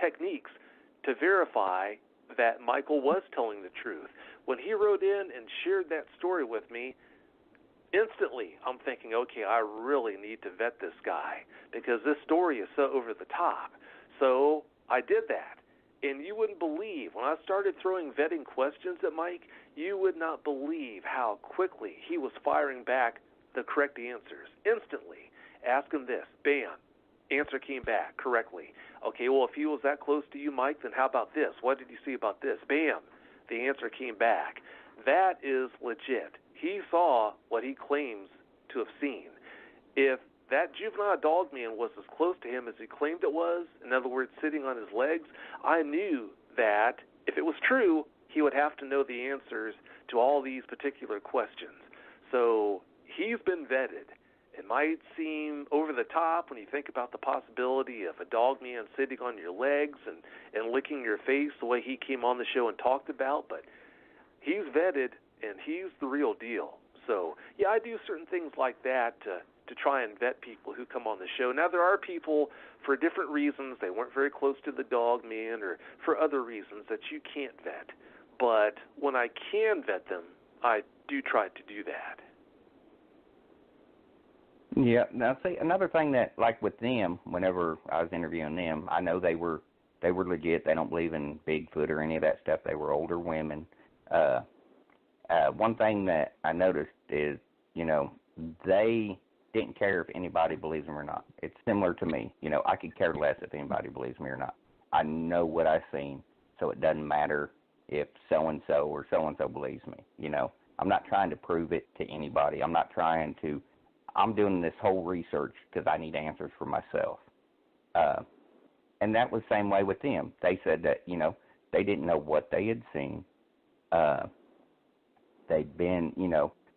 techniques to verify that Michael was telling the truth. When he wrote in and shared that story with me, instantly I'm thinking, okay, I really need to vet this guy because this story is so over the top. So I did that. And you wouldn't believe, when I started throwing vetting questions at Mike, you would not believe how quickly he was firing back the correct answers. Instantly. Ask him this. Bam. Answer came back correctly. Okay, well, if he was that close to you, Mike, then how about this? What did you see about this? Bam. The answer came back. That is legit. He saw what he claims to have seen. If that juvenile dogman was as close to him as he claimed it was, in other words, sitting on his legs, I knew that if it was true, he would have to know the answers to all these particular questions. So he's been vetted. It might seem over the top when you think about the possibility of a dogman sitting on your legs and licking your face the way he came on the show and talked about, but he's vetted and he's the real deal. So, yeah, I do certain things like that to try and vet people who come on the show. Now, there are people, for different reasons, they weren't very close to the dogman or for other reasons that you can't vet. But when I can vet them, I do try to do that. Yeah. Now, see, another thing that, like with them, whenever I was interviewing them, I know they were legit. They don't believe in Bigfoot or any of that stuff. They were older women. One thing that I noticed is, they didn't care if anybody believes them or not. It's similar to me. I could care less if anybody believes me or not. I know what I've seen, so it doesn't matter if so-and-so or so-and-so believes me. I'm not trying to prove it to anybody. I'm doing this whole research because I need answers for myself. And that was the same way with them. They said that, they didn't know what they had seen. They'd been,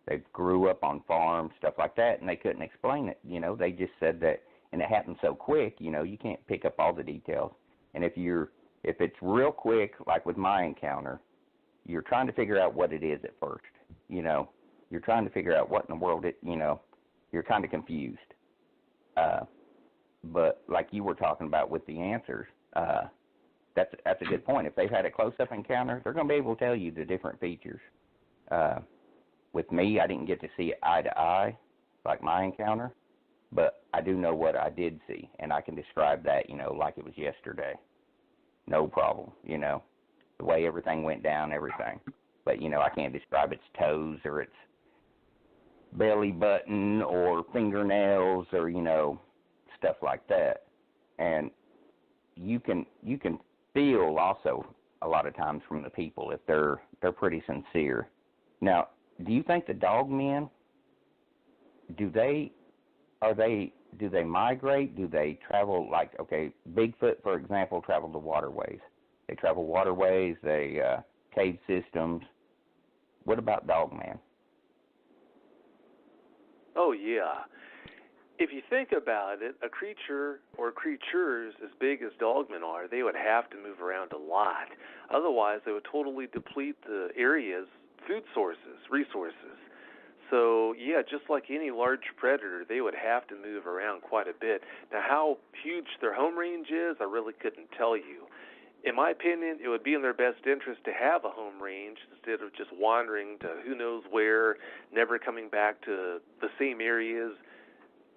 they grew up on farms, stuff like that, and they couldn't explain it. They just said that, and it happened so quick, you can't pick up all the details. And if it's real quick, like with my encounter, you're trying to figure out what it is at first. You're trying to figure out what in the world you're kind of confused. But like you were talking about with the answers, that's a good point. If they've had a close-up encounter, they're going to be able to tell you the different features. With me, I didn't get to see it eye to eye, like my encounter, but I do know what I did see, and I can describe that, like it was yesterday. No problem, the way everything went down, everything. But, I can't describe its toes or its belly button or fingernails or, stuff like that. And you can feel also a lot of times from the people if they're pretty sincere. Now, do you think the dogmen, do they migrate? Do they travel, like, okay, Bigfoot, for example, traveled the waterways. They travel waterways, they cave systems. What about dogman? Oh, yeah. If you think about it, a creature or creatures as big as dogmen are, they would have to move around a lot. Otherwise, they would totally deplete the area's food sources, resources. So, yeah, just like any large predator, they would have to move around quite a bit. Now, how huge their home range is, I really couldn't tell you. In my opinion, it would be in their best interest to have a home range instead of just wandering to who knows where, never coming back to the same areas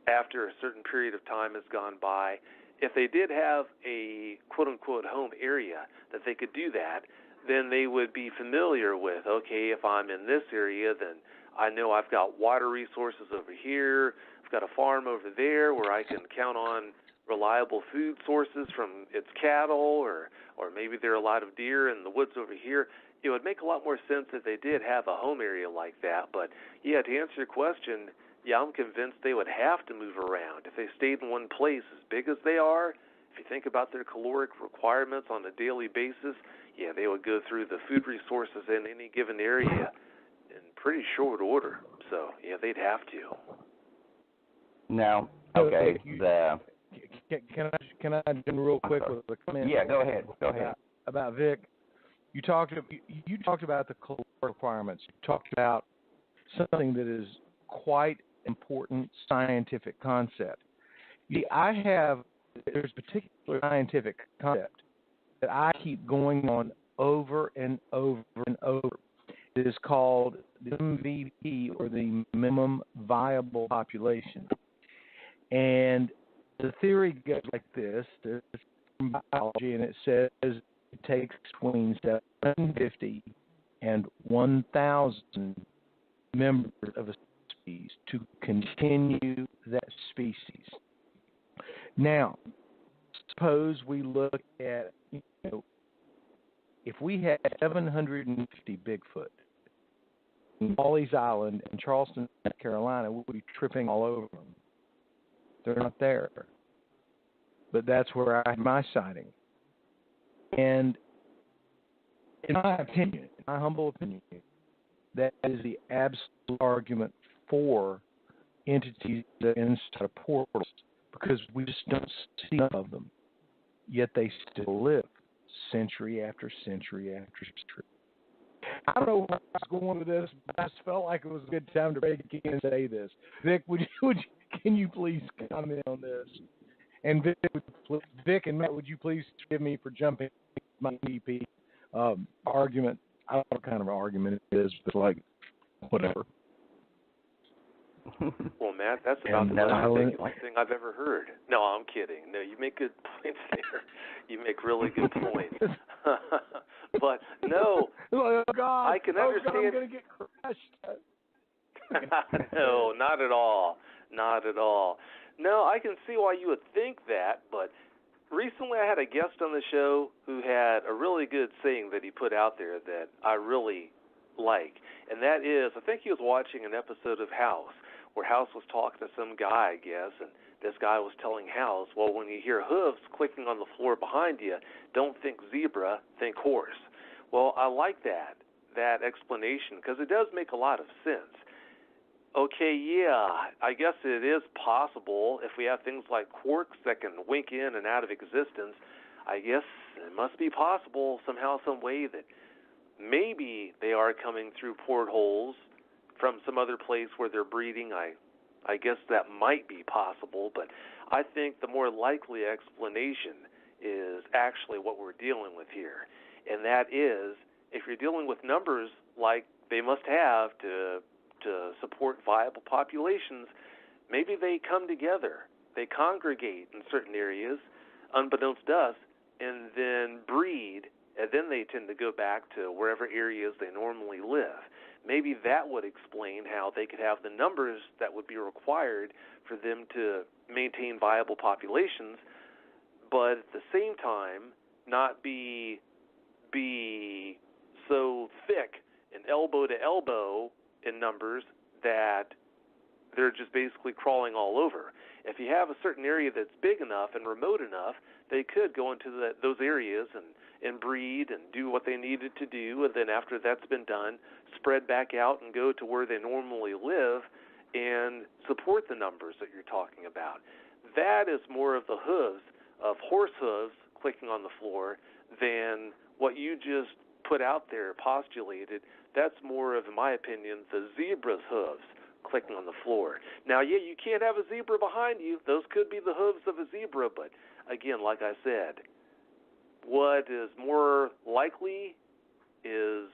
after a certain period of time has gone by. If they did have a quote-unquote home area that they could do that, then they would be familiar with, okay, if I'm in this area, then I know I've got water resources over here, I've got a farm over there where I can count on reliable food sources from its cattle, or maybe there are a lot of deer in the woods over here. It would make a lot more sense if they did have a home area like that. But, yeah, to answer your question, yeah, I'm convinced they would have to move around. If they stayed in one place as big as they are, if you think about their caloric requirements on a daily basis, yeah, they would go through the food resources in any given area in pretty short order. So, yeah, they'd have to. Now, okay, Can I jump in real quick with a comment? Yeah, go ahead. About Vic. You talked about the caloric requirements. You talked about something that is quite important scientific concept. There's a particular scientific concept that I keep going on over and over and over. It is called the MVP, or the minimum viable population. And the theory goes like this. There's from biology, and it says it takes between 750 and 1,000 members of a species to continue that species. Now, suppose we look at, if we had 750 Bigfoot in Wally's Island and Charleston, South Carolina, we would be tripping all over them. They're not there. But that's where I had my sighting. And in my opinion, in my humble opinion, that is the absolute argument for entities that are inside of portals, because we just don't see enough of them. Yet they still live century after century after century. I don't know where I was going with this, but I just felt like it was a good time to break in and say this. Vic, can you please comment on this? And Vic and Matt, would you please forgive me for jumping my EP argument? I don't know what kind of argument it is, but like, whatever. Well, Matt, that's about the most ridiculous thing I've ever heard. No, I'm kidding. No, you make good points there. You make really good points. But no, oh, God. I can understand. God, I'm going to get crushed. No, not at all. Not at all. No, I can see why you would think that, but recently I had a guest on the show who had a really good saying that he put out there that I really like, and that is, I think he was watching an episode of House, where House was talking to some guy, I guess, and this guy was telling House, well, when you hear hooves clicking on the floor behind you, don't think zebra, think horse. Well, I like that explanation, because it does make a lot of sense. Okay, yeah, I guess it is possible if we have things like quarks that can wink in and out of existence. I guess it must be possible somehow, some way that maybe they are coming through portholes from some other place where they're breeding. I I guess that might be possible, but I think the more likely explanation is actually what we're dealing with here. And that is, if you're dealing with numbers like they must have to support viable populations, maybe they come together, they congregate in certain areas, unbeknownst to us, and then breed, and then they tend to go back to wherever areas they normally live. Maybe that would explain how they could have the numbers that would be required for them to maintain viable populations, but at the same time not be so thick and elbow to elbow in numbers that they're just basically crawling all over. If you have a certain area that's big enough and remote enough, they could go into those areas and breed and do what they needed to do, and then after that's been done, spread back out and go to where they normally live and support the numbers that you're talking about. That is more of the hooves of horse hooves clicking on the floor than what you just put out there, postulated. That's more of, in my opinion, the zebra's hooves clicking on the floor. Now, yeah, you can't have a zebra behind you. Those could be the hooves of a zebra, but again, like I said, what is more likely is,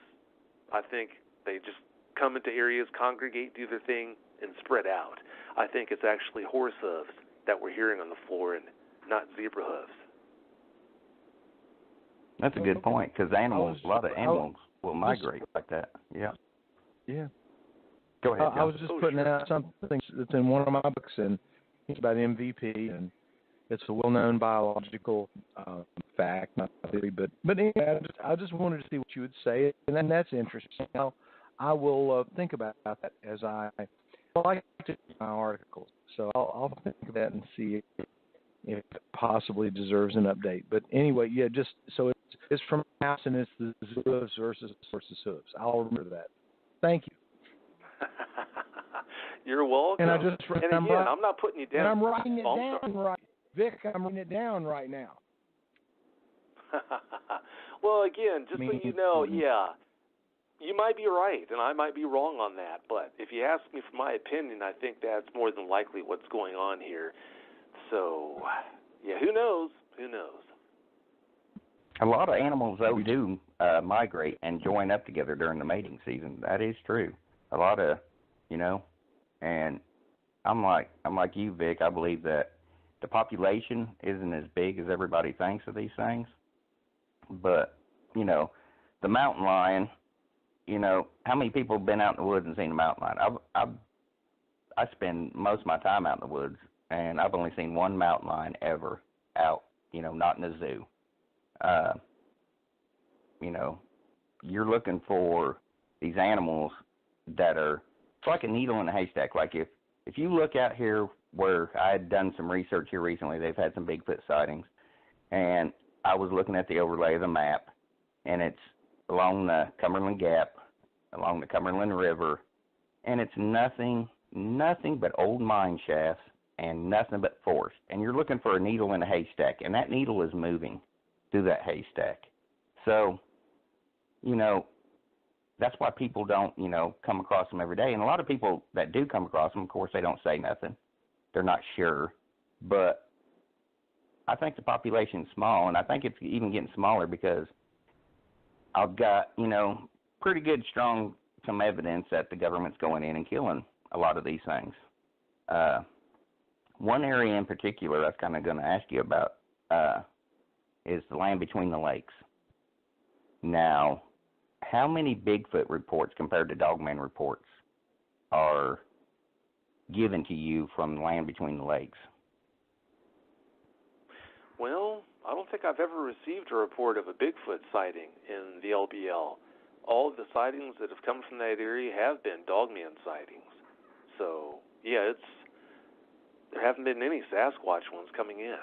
I think, they just come into areas, congregate, do their thing, and spread out. I think it's actually horse hooves that we're hearing on the floor and not zebra hooves. That's a good point, because a lot of animals will migrate like that. Yeah. Yeah. Go ahead, I was just putting out something that's in one of my books, and it's about MVP, and it's a well-known biological fact, not theory, but anyway, I just wanted to see what you would say, and that's interesting. I will think about that as I like to do my articles, so I'll think of that and see if it possibly deserves an update. But anyway, yeah, just so it's from house and it's the hooves versus hooves. I'll remember that. Thank you. You're welcome. And I'm not putting you down. And I'm writing it down right, Vic. I'm writing it down right now. Well, again, just so you know, yeah, you might be right, and I might be wrong on that. But if you ask me for my opinion, I think that's more than likely what's going on here. So, yeah, who knows? Who knows? A lot of animals, though, do migrate and join up together during the mating season. That is true. A lot of, and I'm like you, Vic. I believe that the population isn't as big as everybody thinks of these things. But, the mountain lion, how many people have been out in the woods and seen a mountain lion? I spend most of my time out in the woods, and I've only seen one mountain lion ever out, not in a zoo. You're looking for these animals that are, it's like a needle in a haystack. Like if you look out here where I had done some research here recently, they've had some Bigfoot sightings, and I was looking at the overlay of the map, and it's along the Cumberland Gap, along the Cumberland River, and it's nothing but old mine shafts and nothing but forest. And you're looking for a needle in a haystack, and that needle is moving through that haystack. So, that's why people don't, come across them every day. And a lot of people that do come across them, of course, they don't say nothing. They're not sure. But I think the population's small, and I think it's even getting smaller because I've got, pretty good, strong, some evidence that the government's going in and killing a lot of these things. One area in particular I was kind of going to ask you about is the land between the lakes. Now, how many Bigfoot reports compared to Dogman reports are given to you from the land between the lakes? Well, I don't think I've ever received a report of a Bigfoot sighting in the LBL. All of the sightings that have come from that area have been Dogman sightings. So, yeah, there haven't been any Sasquatch ones coming in.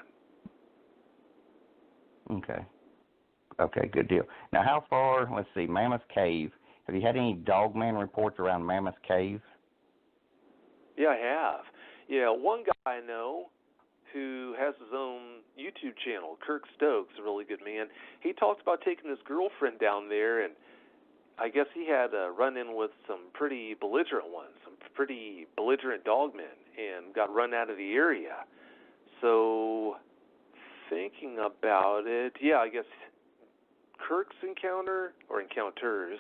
Okay, good deal. Now, how far, let's see, Mammoth Cave. Have you had any Dogman reports around Mammoth Cave? Yeah, I have. Yeah, one guy I know who has his own YouTube channel, Kirk Stokes, a really good man. He talked about taking his girlfriend down there, and I guess he had a run-in with some pretty belligerent ones, some pretty belligerent dogmen, and got run out of the area. So, thinking about it, yeah, I guess Kirk's encounter, or encounters,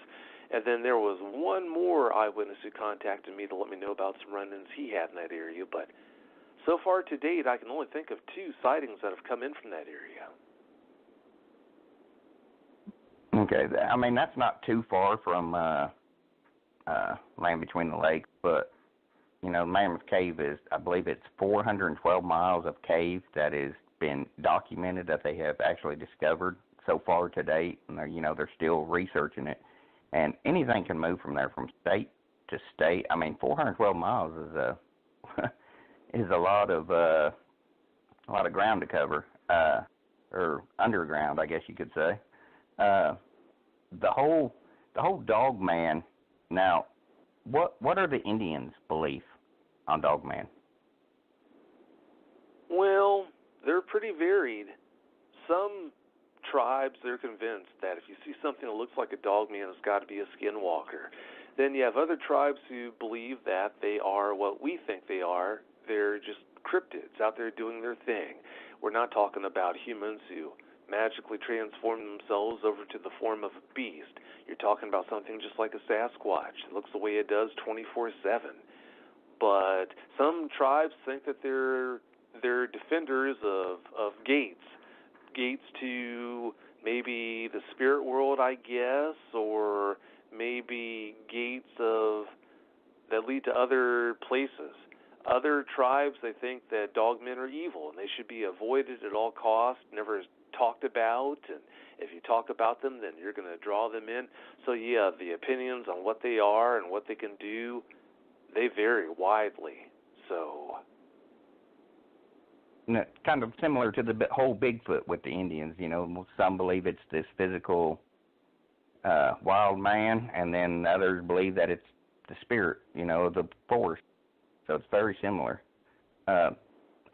and then there was one more eyewitness who contacted me to let me know about some run-ins he had in that area, but so far to date, I can only think of 2 sightings that have come in from that area. Okay, I mean, that's not too far from Land Between the Lakes, but, you know, Mammoth Cave is, I believe it's 412 miles of cave that has been documented that they have actually discovered so far to date, and they're still researching it, and anything can move from there from state to state. I mean, 412 miles is a lot of ground to cover, or underground, I guess you could say. The whole Dogman. Now, what are the Indians' belief on Dogman? Well, they're pretty varied. Some tribes, they're convinced that if you see something that looks like a dogman, it's got to be a skinwalker. Then you have other tribes who believe that they are what we think they are. They're just cryptids out there doing their thing. We're not talking about humans who magically transform themselves over to the form of a beast. You're talking about something just like a Sasquatch. It looks the way it does 24/7. But some tribes think that they're defenders of gates to maybe the spirit world, I guess, or maybe gates that lead to other places. Other tribes, they think that dogmen are evil and they should be avoided at all costs, never talked about, and if you talk about them, then you're going to draw them in. So yeah, the opinions on what they are and what they can do, they vary widely. So kind of similar to the whole Bigfoot with the Indians. Some believe it's this physical wild man, and then others believe that it's the spirit, the force. So it's very similar. I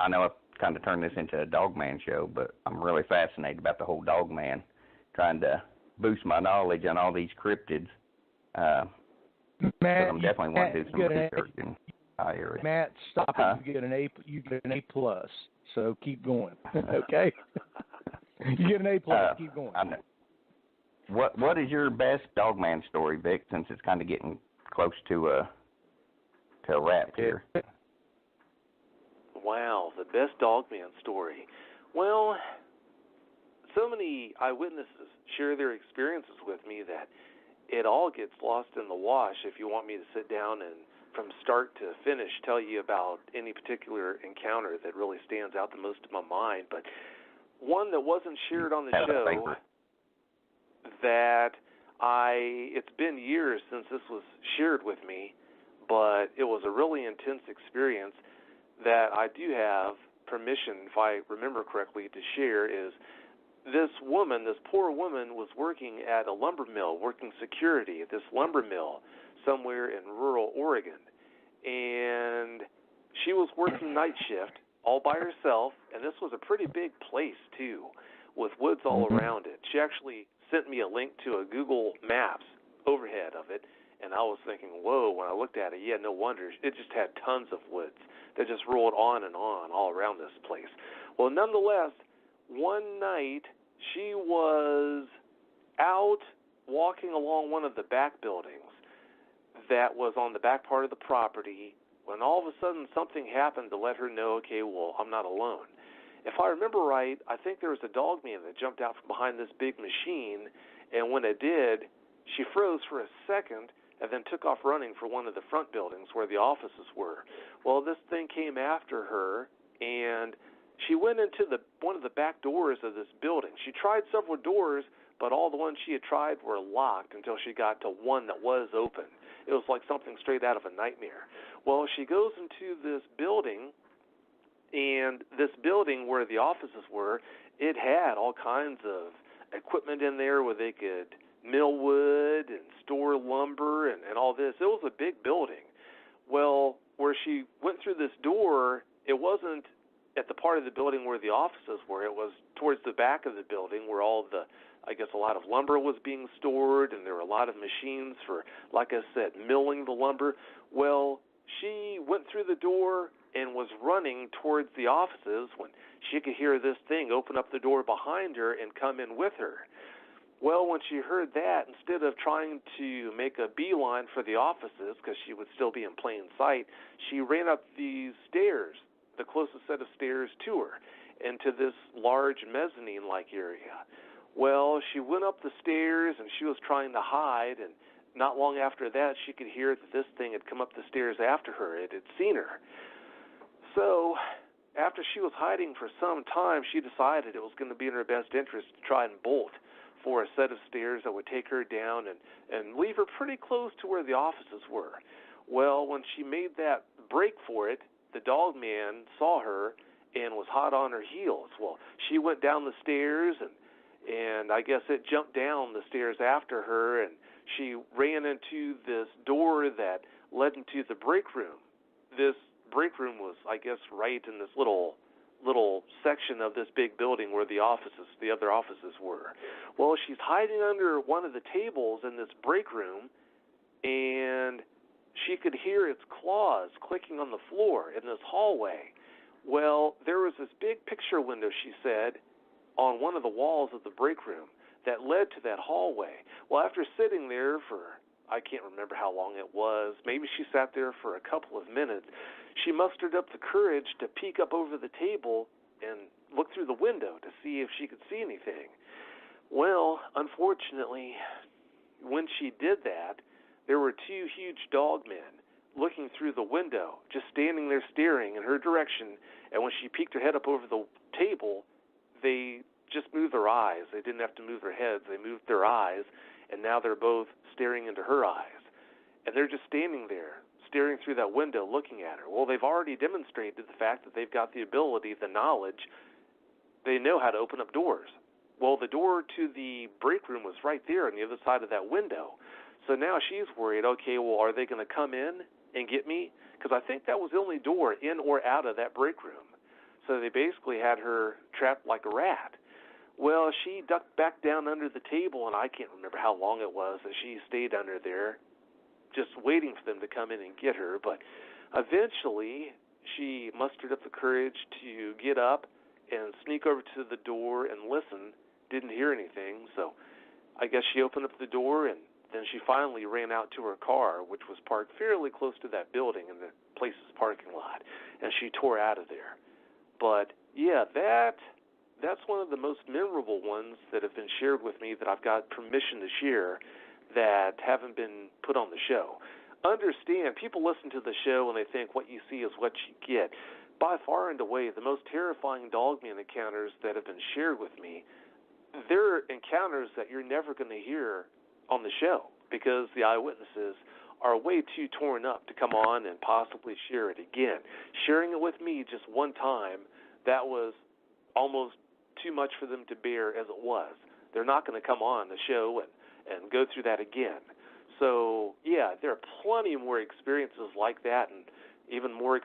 know I've kind of turned this into a Dogman show, but I'm really fascinated about the whole Dogman, trying to boost my knowledge on all these cryptids. Matt, I'm definitely want to do some research in my area. Matt, stop it. You get an A+. So keep going. Okay. You get an A+. Keep going. I know. What is your best Dogman story, Vic? Since it's kind of getting close to a wrap here. Wow, the best Dogman story. Well, so many eyewitnesses share their experiences with me that it all gets lost in the wash if you want me to sit down and from start to finish tell you about any particular encounter that really stands out the most in my mind. But one that wasn't shared on the show that it's been years since this was shared with me, but it was a really intense experience that I do have permission, if I remember correctly, to share. Is this poor woman was working at a lumber mill, working security at this lumber mill somewhere in rural Oregon. And she was working night shift all by herself, and this was a pretty big place, too, with woods all around it. She actually sent me a link to a Google Maps overhead of it, and I was thinking, whoa, when I looked at it, yeah, no wonder. It just had tons of woods that just rolled on and on all around this place. Well, nonetheless, one night she was out walking along one of the back buildings that was on the back part of the property when all of a sudden something happened to let her know, okay, well, I'm not alone. If I remember right, I think there was a dogman that jumped out from behind this big machine, and when it did, she froze for a second and then took off running for one of the front buildings where the offices were. Well, this thing came after her, and she went into one of the back doors of this building. She tried several doors, but all the ones she had tried were locked until she got to one that was open. It was like something straight out of a nightmare. Well, she goes into this building, and this building where the offices were, it had all kinds of equipment in there where they could mill wood and store lumber and all this. It was a big building. Well, where she went through this door, it wasn't at the part of the building where the offices were. It was towards the back of the building where all the, I guess, a lot of lumber was being stored, and there were a lot of machines for, like I said, milling the lumber. Well, she went through the door and was running towards the offices when she could hear this thing open up the door behind her and come in with her. Well, when she heard that, instead of trying to make a beeline for the offices, because she would still be in plain sight, she ran up these stairs, the closest set of stairs to her, into this large mezzanine-like area. Well, she went up the stairs, and she was trying to hide, and not long after that, she could hear that this thing had come up the stairs after her. It had seen her. So, after she was hiding for some time, she decided it was going to be in her best interest to try and bolt for a set of stairs that would take her down and leave her pretty close to where the offices were. Well, when she made that break for it, the Dogman saw her and was hot on her heels. Well, she went down the stairs, and I guess it jumped down the stairs after her, and she ran into this door that led into the break room. This break room was, I guess, right in this little section of this big building where the other offices were. Well, she's hiding under one of the tables in this break room, and she could hear its claws clicking on the floor in this hallway. Well, there was this big picture window, she said, on one of the walls of the break room that led to that hallway. Well, after sitting there for, I can't remember how long it was, maybe she sat there for a couple of minutes, she mustered up the courage to peek up over the table and look through the window to see if she could see anything. Well, unfortunately, when she did that, there were two huge dogmen looking through the window, just standing there staring in her direction, and when she peeked her head up over the table, they just moved their eyes. They didn't have to move their heads. They moved their eyes, and now they're both staring into her eyes. And they're just standing there, staring through that window, looking at her. Well, they've already demonstrated the fact that they've got the ability, the knowledge, they know how to open up doors. Well, the door to the break room was right there on the other side of that window. So now she's worried, okay, well, are they going to come in and get me? Because I think that was the only door in or out of that break room. So they basically had her trapped like a rat. Well, she ducked back down under the table, and I can't remember how long it was that she stayed under there, just waiting for them to come in and get her. But eventually, she mustered up the courage to get up and sneak over to the door and listen. Didn't hear anything, so I guess she opened up the door, and then she finally ran out to her car, which was parked fairly close to that building in the place's parking lot, and she tore out of there. But, yeah, that's one of the most memorable ones that have been shared with me that I've got permission to share that haven't been put on the show. Understand, people listen to the show and they think what you see is what you get. By far and away, the most terrifying Dogman encounters that have been shared with me, they're encounters that you're never going to hear on the show because the eyewitnesses are way too torn up to come on and possibly share it again. Sharing it with me just one time, that was almost too much for them to bear as it was. They're not going to come on the show and go through that again. So, yeah, there are plenty more experiences like that and even more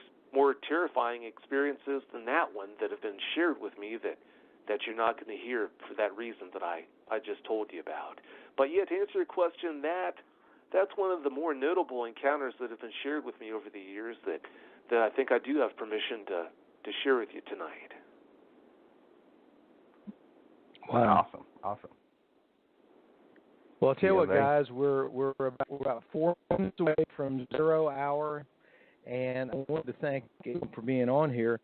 terrifying experiences than that one that have been shared with me that you're not going to hear for that reason that I just told you about. But, yeah, to answer your question, that's one of the more notable encounters that have been shared with me over the years that I think I do have permission to share with you tonight. Wow. Awesome. Well, I'll tell you what, guys, we're about 4 minutes away from 0 hour, and I want to thank you for being on here.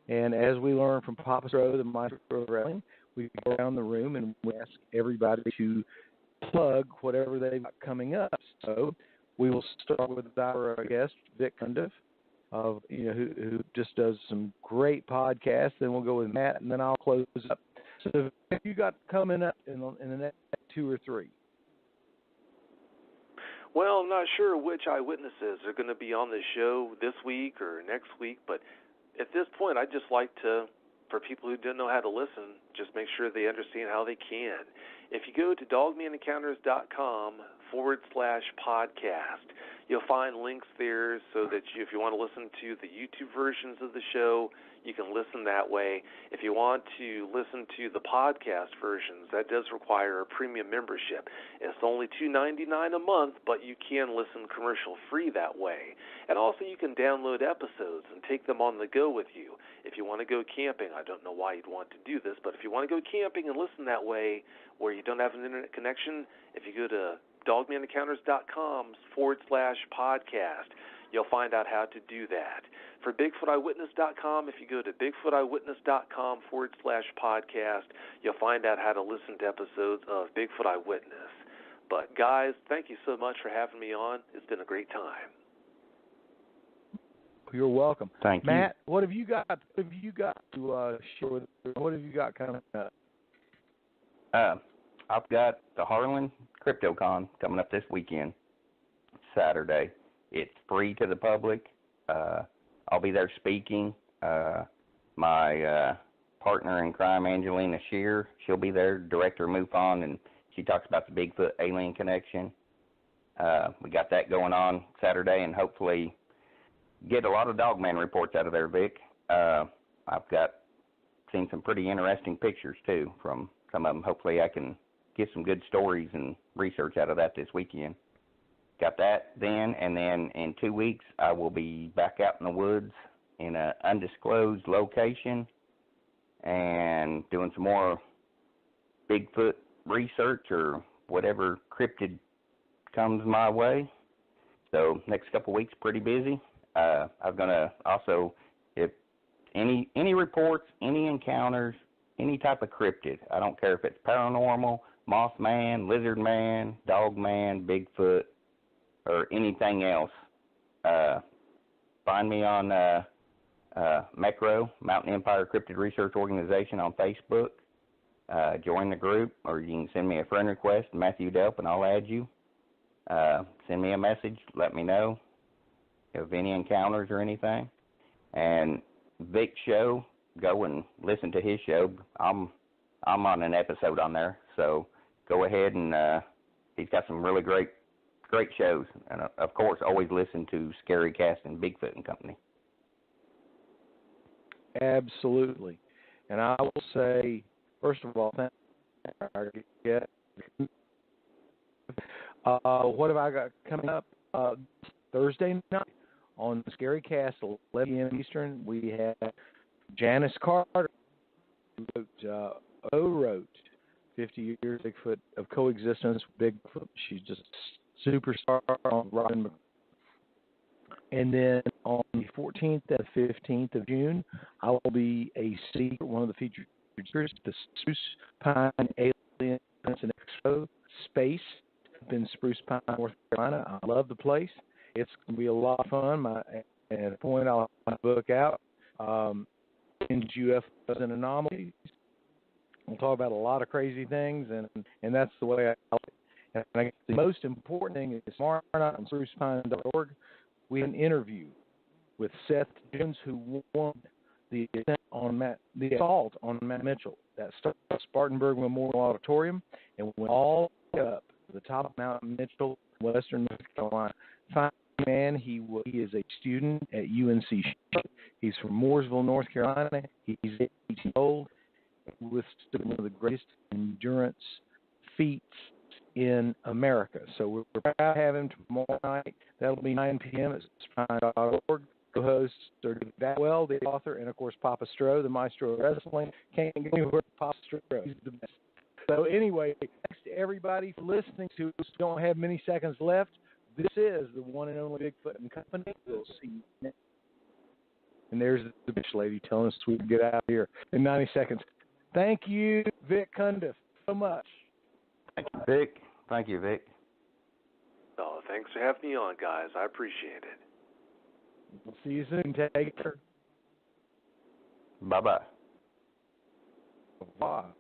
And as we learn from Papa Stro, the Migratory Wrestling, we go around the room and we ask everybody to plug whatever they've got coming up. So we will start with our guest, Vic Cundiff, who just does some great podcasts. Then we'll go with Matt, and then I'll close up. So what you got coming up in the next 2 or 3? Well, I'm not sure which eyewitnesses are going to be on the show this week or next week, but at this point, I'd just like to, for people who don't know how to listen, just make sure they understand how they can. If you go to dogmanencounters.com youtube.com/podcast. You'll find links there so that if you want to listen to the YouTube versions of the show, you can listen that way. If you want to listen to the podcast versions, that does require a premium membership. It's only $2.99 a month, but you can listen commercial-free that way. And also you can download episodes and take them on the go with you. If you want to go camping, I don't know why you'd want to do this, but if you want to go camping and listen that way where you don't have an internet connection, if you go to dogmanencounters.com/podcast, you'll find out how to do that. For BigfootEyewitness.com, if you go to BigfootEyewitness.com/podcast, you'll find out how to listen to episodes of Bigfoot Eyewitness. But guys, thank you so much for having me on. It's been a great time. You're welcome. Thank you. Matt, what have you got? What have you got to share with? What have you got coming up? I've got the Harlan CryptoCon coming up this weekend, Saturday. It's free to the public. I'll be there speaking. My partner in crime, Angelina Shear, she'll be there, director of MUFON, and she talks about the Bigfoot alien connection. We got that going on Saturday, and hopefully get a lot of Dogman reports out of there, Vic. I've seen some pretty interesting pictures, too, from some of them. Hopefully I can get some good stories and research out of that this weekend. Got that then, and then in 2 weeks I will be back out in the woods in an undisclosed location and doing some more Bigfoot research or whatever cryptid comes my way. So next couple of weeks pretty busy. I'm gonna also, if any reports, any encounters, any type of cryptid, I don't care if it's paranormal, Mothman, Lizard Man, Dogman, Bigfoot, or anything else, find me on MECRO, Mountain Empire Cryptid Research Organization on Facebook. Join the group, or you can send me a friend request, Matthew Delph, and I'll add you. Send me a message, let me know of any encounters or anything. And Vic's show, go and listen to his show. I'm on an episode on there, so go ahead and he's got some really great shows. And of course, always listen to Scary Cast and Bigfoot and Company. Absolutely. And I will say, first of all, thank you. What have I got coming up? Thursday night on Scary Cast, 11 p.m. Eastern, we have Janice Carter, who wrote 50 Years Bigfoot of Coexistence with Bigfoot. She's just a superstar on Robin. And then on the 14th and 15th of June, I will be a speaker, one of the featured speakers, the Spruce Pine Alien Expo Space in Spruce Pine, North Carolina. I love the place. It's going to be a lot of fun. At a point, I'll have my book out, UFOs and Anomalies. We'll talk about a lot of crazy things, and that's the way I like it. And I guess the most important thing is tomorrow night on sprucepine.org, we have an interview with Seth Jones, who won the assault on Matt Mitchell. That started at Spartanburg Memorial Auditorium and went all the way up to the top of Mount Mitchell, Western North Carolina. Fine man, he is a student at UNC. He's from Mooresville, North Carolina. He's 18 years old. Withstood one of the greatest endurance feats in America. So we're proud to have him tomorrow night. That'll be 9 p.m. at spine.org. Co-hosts are David Batwell, the author, and of course Papa Stroh, the maestro of wrestling. Can't get anywhere Papa Stroh. He's the best. So anyway, thanks to everybody for listening to us. Don't have many seconds left. This is the one and only Bigfoot and Company. We'll see you next. And there's the bitch lady telling us we can get out of here in 90 seconds. Thank you, Vic Cundiff, so much. Thank you, Vic. Thank you, Vic. Oh, thanks for having me on, guys. I appreciate it. We'll see you soon. Take care. Bye-bye. Bye.